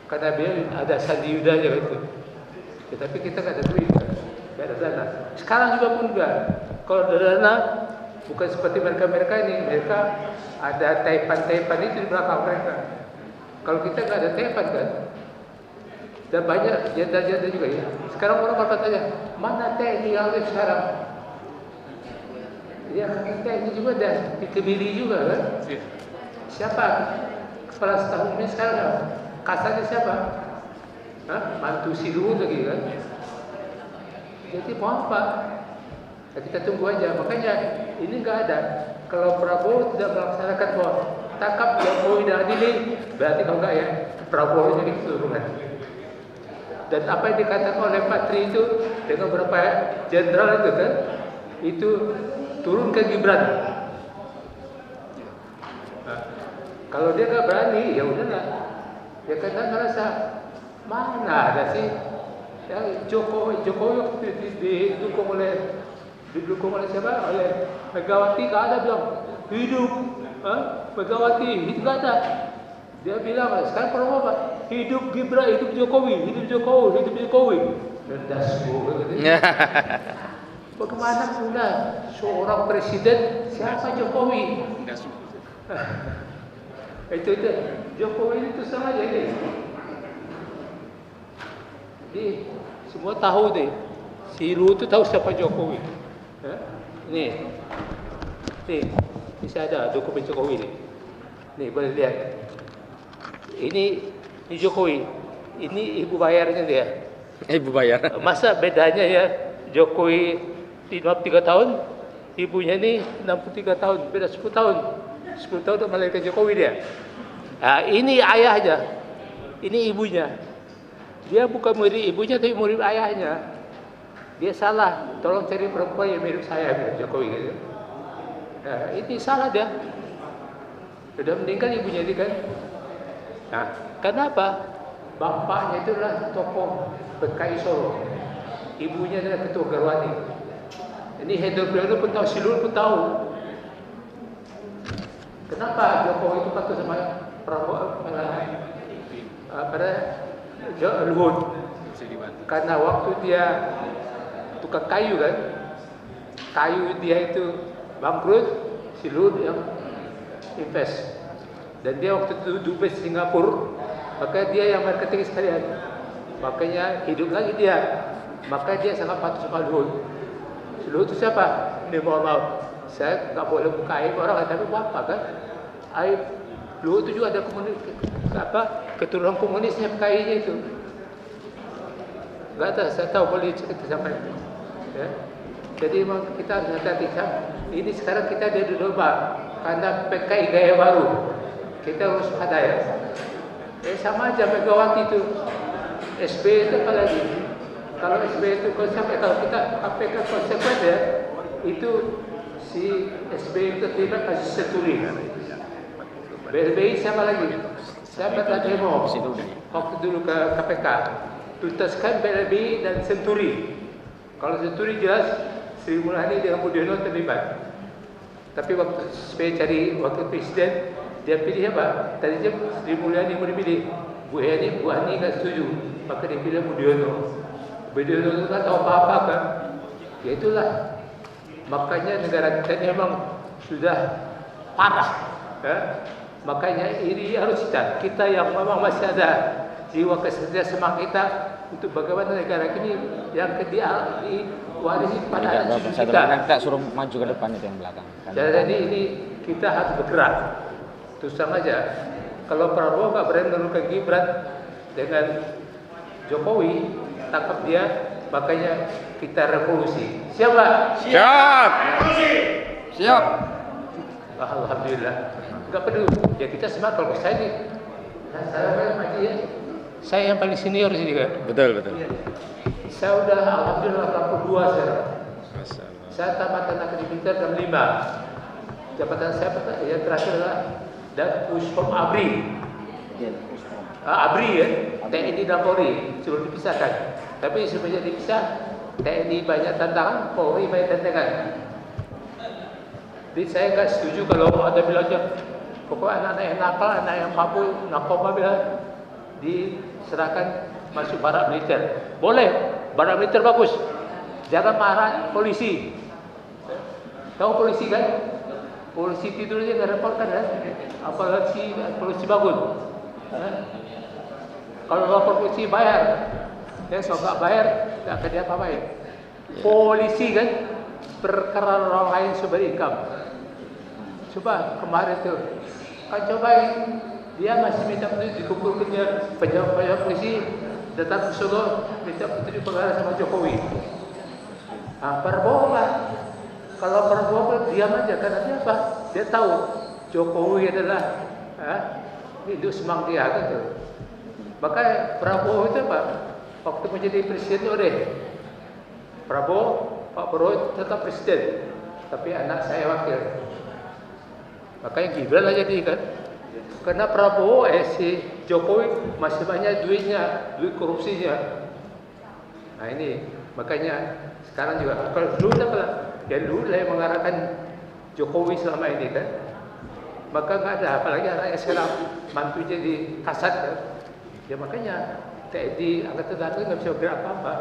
Karena dia ada sandi yudanya gitu. Ya, tapi kita nggak ada duit, nggak ada dana. Sekarang juga pun enggak. Kalau ada dana, Bukan seperti mereka-mereka ini. Mereka ada taipan-taipan itu di belakang mereka. Kalau kita nggak ada taipan kan, dan banyak jenderal-jenderal juga ya. Sekarang orang bertanya, mana TNI yang ada sekarang? Ya, TNI juga dah dikebiri juga kan. Siapa kepala staf ini sekarang? Kasarnya siapa? Hah? Mantu si Luhut lagi kan? Jadi mau apa? Ya, kita tunggu aja. Makanya ini nggak ada. Kalau Prabowo tidak melaksanakan bahwa tangkap Jokowi dan adili, berarti kalau nggak ya Prabowo jadi keturunan. Dan apa yang dikatakan oleh Patri itu dengan beberapa jenderal itu kan, itu turun ke Gibran. Nah, kalau dia nggak berani, ya udahlah. Dia kan merasa mana ada sih ya, Jokowi didukung oleh siapa? Oleh Megawati. Nggak ada bilang hidup Megawati, itu nggak ada. Dia bilang sekarang Prabowo apa? Hidup Gibran, hidup Jokowi, hidup Jokowi, hidup Jokowi. Rendah semua gitu. Bagaimana pula seorang presiden siapa Jokowi? Itu Jokowi itu sama aja ini. Jadi semua tahu deh. Si Luhut itu tahu siapa Jokowi. Nih, bisa ada dokumen Jokowi nih. Nih boleh lihat. Ini Jokowi. Ini ibu bayarnya dia. Ibu bayar. Masa bedanya ya Jokowi 53 tahun, ibunya ini 63 tahun, beda 10 tahun. 10 tahun untuk melahirkan Jokowi dia. Nah, ini ayahnya. Ini ibunya. Dia bukan murid ibunya tapi murid ayahnya. Dia salah. Tolong cari perempuan yang mirip saya, bilang Jokowi gitu. Nah, ini salah dia. Sudah meninggal ibunya ini kan. Nah, kenapa? Bapaknya itu adalah tokoh PKI Solo. Ibunya adalah ketua Garwani. Ini Hendro Priyono pun tahu, Silur pun tahu. Kenapa Jokowi itu patuh sama Prabowo pada Luhut? Karena waktu dia tukang kayu kan, kayu dia itu bangkrut, si Luhut yang invest. Dan dia waktu itu dubes Singapura, maka dia yang marketing sekalian. Makanya hidup lagi dia. Maka dia sangat patuh sama Luhut. Si Luhut itu siapa? Ini mohon maaf, saya nggak boleh buka aib orang, tapi apa kan? Aib Luhut itu juga ada keturunan komunisnya PKI-nya itu. Nggak tahu, saya tahu boleh cerita sampai itu. Ya. Jadi memang kita harus hati-hati. Ini sekarang kita ada di domba karena PKI gaya baru. Kita harus ada ya. Sama aja Megawati itu, SB itu apa lagi? Kalau SB itu konsep, kalau kita KPK konsepnya ya, itu si SB itu terlibat kasus Senturi. BLBI siapa lagi? Siapa telah demo waktu dulu ke KPK. Tuntaskan BLBI dan Senturi. Kalau Senturi jelas Sri Mulyani dengan Budiono terlibat. Tapi waktu SB cari wakil presiden, dia pilih apa? Tadinya Sri Mulyani mau dipilih, Bu Hani nggak setuju, maka dia pilih Budiono. Budiono itu kan tahu apa-apa kan? Ya itulah. Makanya negara kita ini memang sudah parah. Ya? Makanya ini harus kita yang memang masih ada jiwa kesatria semangat kita untuk bagaimana negara ini yang diwarisi pada anak cucu kita. Kita suruh maju ke depan itu yang belakang. Jadi ini kita harus bergerak. Terus sama aja. Kalau Prabowo nggak berani menurunkan Gibran dengan Jokowi, tangkap dia, makanya kita revolusi. Siapa? Siap. Siap. Alhamdulillah. Enggak perlu. Ya kita semangat kalau saya nih. Saya maju ya. Saya yang paling senior di sini kan. Betul. Ya. Saya udah alhamdulillah 82 sekarang. Saya tamat akademi militer jam 5. Jabatan saya yang terakhir adalah Puspom Abri. Abri ya, TNI dan Polri sudah dipisahkan. Tapi sebenarnya dipisah, TNI banyak tantangan, Polri banyak tantangan. Jadi saya nggak setuju kalau ada bilangnya, pokoknya anak-anak yang nakal, anak yang mabuk, narkoba bilang diserahkan masuk barak militer. Boleh, barak militer bagus. Jangan marah polisi. Tahu polisi kan? Polisi tidur aja nggak repot kan? Apalagi polisi bangun. Kalau lapor polisi bayar, kalau nggak bayar nggak akan diapa-apain. Polisi kan perkara orang lain sumber income. Coba kemarin tuh, kan cobain dia masih minta petunjuk dikumpulkannya pejabat polisi datang ke Solo minta petunjuk pengarah sama Jokowi. Prabowo lah. Kalau Prabowo diam aja karena dia apa? Dia tahu Jokowi adalah hidup semang dia gitu. Maka Prabowo itu apa? Waktu menjadi presiden Pak Prabowo tetap presiden, tapi anak saya wakil. Makanya Gibran aja jadi kan. Karena Prabowo si Jokowi masih banyak duitnya, duit korupsinya. Nah ini makanya sekarang juga kalau dulu yang mengarahkan Jokowi selama ini kan, maka nggak ada, apalagi anaknya sekarang mantu jadi kasat kan. Ya makanya TNI Angkatan Darat nggak bisa bergerak apa-apa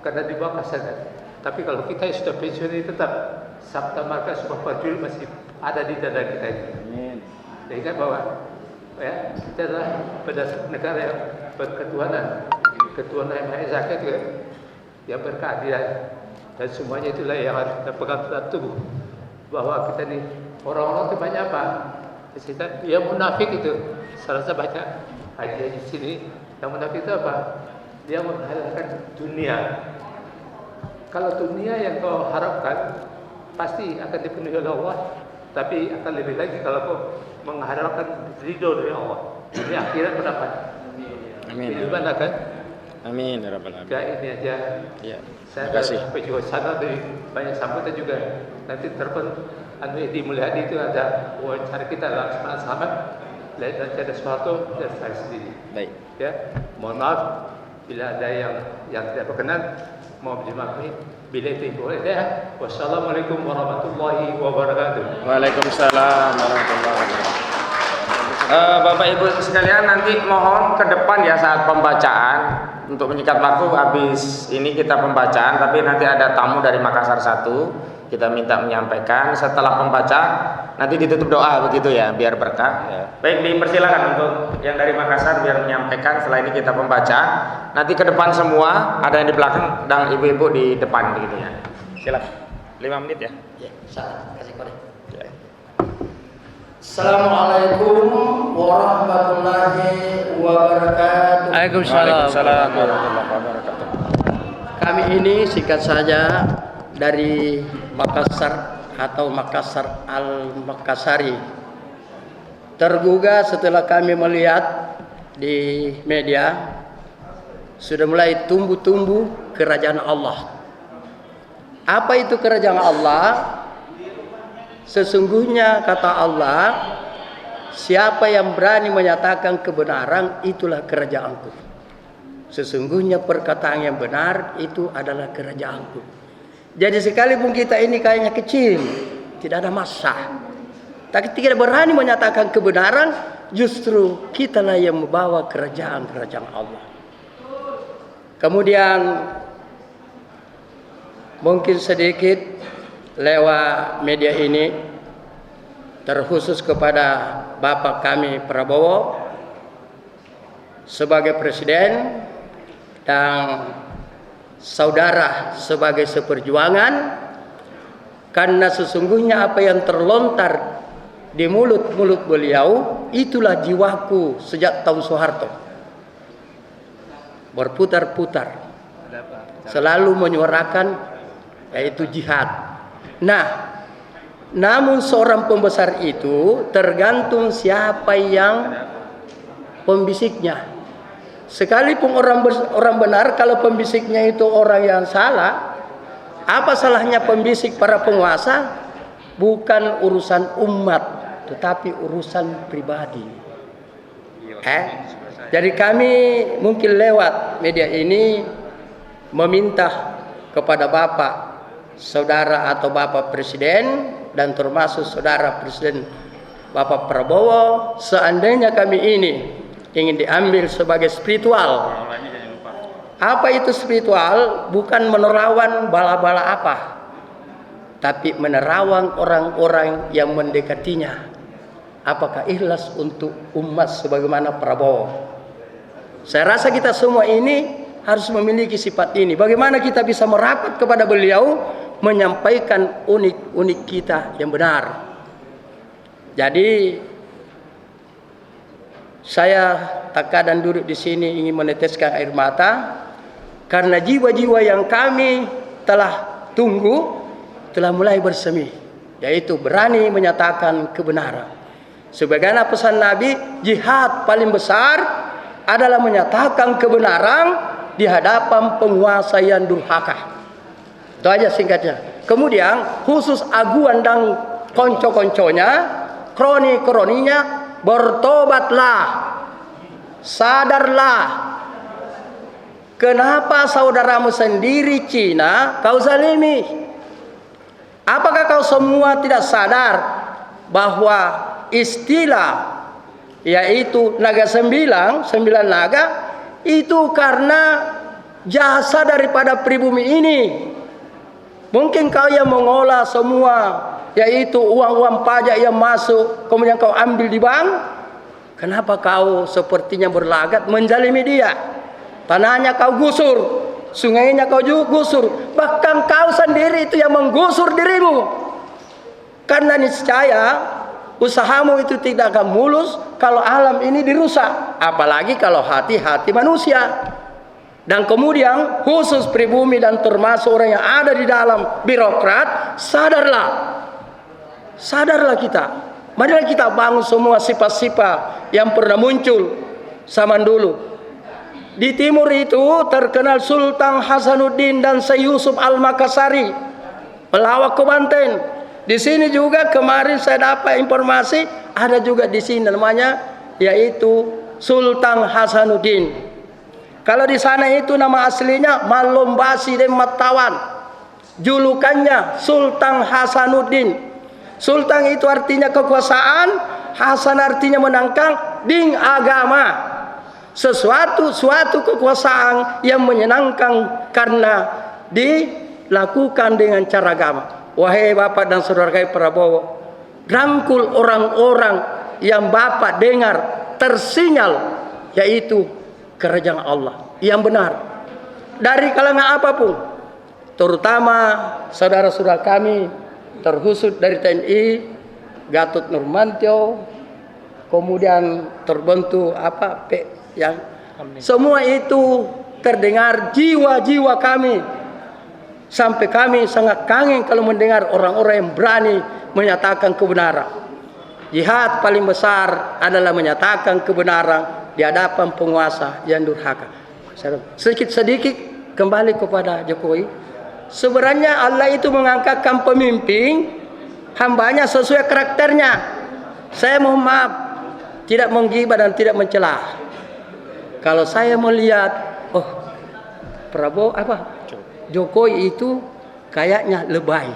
karena di bawah kasat kan. Tapi kalau kita yang sudah pensiun ini tetap Sabta Marga Sumpah Prajurit masih ada di dada kita ini. Jadi kan bahwa ya kita adalah berdasar negara yang berketuhanan, ketuhanan yang Maha Esa juga yang berkeadilan, dan semuanya itulah yang harus kita pegang dalam tubuh. Bahwa kita nih orang-orang itu banyak apa? Yang munafik itu salah satu banyak haji di sini. Yang munafik itu apa? Dia menghalalkan dunia. Kalau dunia yang kau harapkan pasti akan dipenuhi oleh Allah, tapi akan lebih lagi kalau kau mengharapkan ridho dari Allah. Ini akhirat mendapat. Amin. Itu mana kan? Amin ya rabbal alamin. Ini aja. Ya. Saya Terima kasih. sampai juga sana dari banyak sambutan juga. Nanti telepon Edi Mulyadi itu ada wawancara kita dalam Semangat Selamat. Nanti ada sesuatu dari saya sendiri. Baik. Ya, mohon maaf bila ada yang tidak berkenan. Mohon dimaklumi. Bila itu boleh ya. Wassalamualaikum warahmatullahi wabarakatuh. Waalaikumsalam warahmatullahi wabarakatuh. Bapak Ibu sekalian, nanti mohon ke depan ya saat pembacaan. Untuk menyikat waktu habis ini kita pembacaan, tapi nanti ada tamu dari Makassar 1. Kita minta menyampaikan setelah pembaca nanti ditutup doa begitu ya, biar berkah ya. Baik, dipersilakan untuk yang dari Makassar biar menyampaikan. Setelah ini kita pembaca. Nanti ke depan semua, ada yang di belakang dan ibu-ibu di depan begitu ya. Silakan. 5 menit ya. Ya, kasih kode. Ya. Assalamualaikum warahmatullahi wabarakatuh. Waalaikumsalam warahmatullahi wabarakatuh. Kami ini singkat saja dari Makassar atau Makassar Al-Makassari. Tergugah setelah kami melihat di media sudah mulai tumbuh-tumbuh kerajaan Allah. Apa itu kerajaan Allah? Sesungguhnya kata Allah, siapa yang berani menyatakan kebenaran, itulah kerajaanku. Sesungguhnya perkataan yang benar itu adalah kerajaanku. Jadi sekalipun kita ini kayaknya kecil, tidak ada masalah. Tapi tidak berani menyatakan kebenaran, justru kitalah yang membawa kerajaan Allah. Kemudian mungkin sedikit lewat media ini terkhusus kepada Bapak kami Prabowo sebagai presiden dan saudara sebagai seperjuangan, karena sesungguhnya apa yang terlontar di mulut-mulut beliau itulah jiwaku sejak tahun Soeharto, berputar-putar selalu menyuarakan yaitu jihad. Nah, namun seorang pembesar itu tergantung siapa yang pembisiknya. Sekalipun orang benar, kalau pembisiknya itu orang yang salah, apa salahnya pembisik para penguasa? Bukan urusan umat, tetapi urusan pribadi. Jadi kami mungkin lewat media ini meminta kepada Bapak Saudara atau Bapak Presiden dan termasuk Saudara Presiden Bapak Prabowo, seandainya kami ini ingin diambil sebagai spiritual. Apa itu spiritual? Bukan menerawan bala-bala apa, tapi menerawang orang-orang yang mendekatinya. Apakah ikhlas untuk umat sebagaimana Prabowo? Saya rasa kita semua ini harus memiliki sifat ini. Bagaimana kita bisa merapat kepada beliau, menyampaikan unik-unik kita yang benar. Jadi saya terkadang duduk di sini ingin meneteskan air mata karena jiwa-jiwa yang kami telah tunggu telah mulai bersemi, yaitu berani menyatakan kebenaran. Sebagaimana pesan Nabi, jihad paling besar adalah menyatakan kebenaran di hadapan penguasa yang durhaka. Itu aja singkatnya. Kemudian khusus Aguan dan konco-konconya, kroni-kroninya, bertobatlah, sadarlah. Kenapa saudaramu sendiri Cina kau zalimi? Apakah kau semua tidak sadar bahwa istilah yaitu naga sembilan naga itu karena jasa daripada pribumi ini. Mungkin kau yang mengolah semua yaitu uang-uang pajak yang masuk kemudian kau ambil di bank. Kenapa kau sepertinya berlagat menzalimi dia? Tanahnya kau gusur, sungainya kau juga gusur, bahkan kau sendiri itu yang menggusur dirimu. Karena niscaya usahamu itu tidak akan mulus kalau alam ini dirusak, apalagi kalau hati-hati manusia. Dan kemudian khusus pribumi dan termasuk orang yang ada di dalam birokrat, sadarlah kita. Marilah kita bangun semua sifat-sifat yang pernah muncul zaman dulu. Di timur itu terkenal Sultan Hasanuddin dan Syekh Yusuf Al-Makassari, pelawak ke Banten. Di sini juga kemarin saya dapat informasi ada juga di sini namanya yaitu Sultan Hasanuddin. Kalau di sana itu nama aslinya Malombasi dan Matawan. Julukannya Sultan Hasanuddin. Sultan itu artinya kekuasaan, Hasan artinya menangkang, din agama. Suatu kekuasaan yang menyenangkan karena dilakukan dengan cara agama. Wahai Bapak dan Saudara kami Prabowo, rangkul orang-orang yang Bapak dengar tersinyal yaitu kerajaan Allah yang benar dari kalangan apapun, terutama saudara-saudara kami terkhusus dari TNI, Gatot Nurmantio, kemudian terbentuk yang semua itu terdengar jiwa-jiwa kami. Sampai kami sangat kangen kalau mendengar orang-orang yang berani menyatakan kebenaran. Jihad paling besar adalah menyatakan kebenaran di hadapan penguasa yang durhaka. Sedikit-sedikit kembali kepada Jokowi. Sebenarnya Allah itu mengangkatkan pemimpin hambanya sesuai karakternya. Saya mohon maaf, tidak menggibah dan tidak mencela. Kalau saya melihat, Prabowo Jokowi itu kayaknya lebay.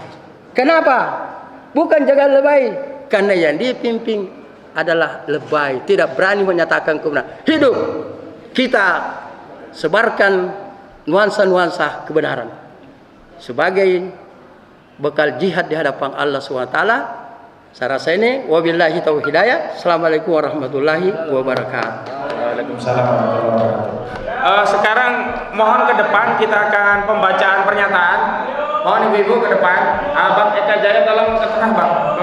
Kenapa? Bukan jangan lebay, karena yang dia pimpin adalah lebay, tidak berani menyatakan kebenaran. Hidup kita sebarkan nuansa-nuansa kebenaran sebagai bekal jihad di hadapan Allah SWT. Saya rasa ini wabillahi taufiq hidayah. Assalamualaikum warahmatullahi wabarakatuh. Waalaikumsalam warahmatullahi wabarakatuh. Sekarang mohon ke depan kita akan pembacaan pernyataan. Mohon ibu-ibu ke depan. Bang Eka Jaya tolong ke tengah, Bang.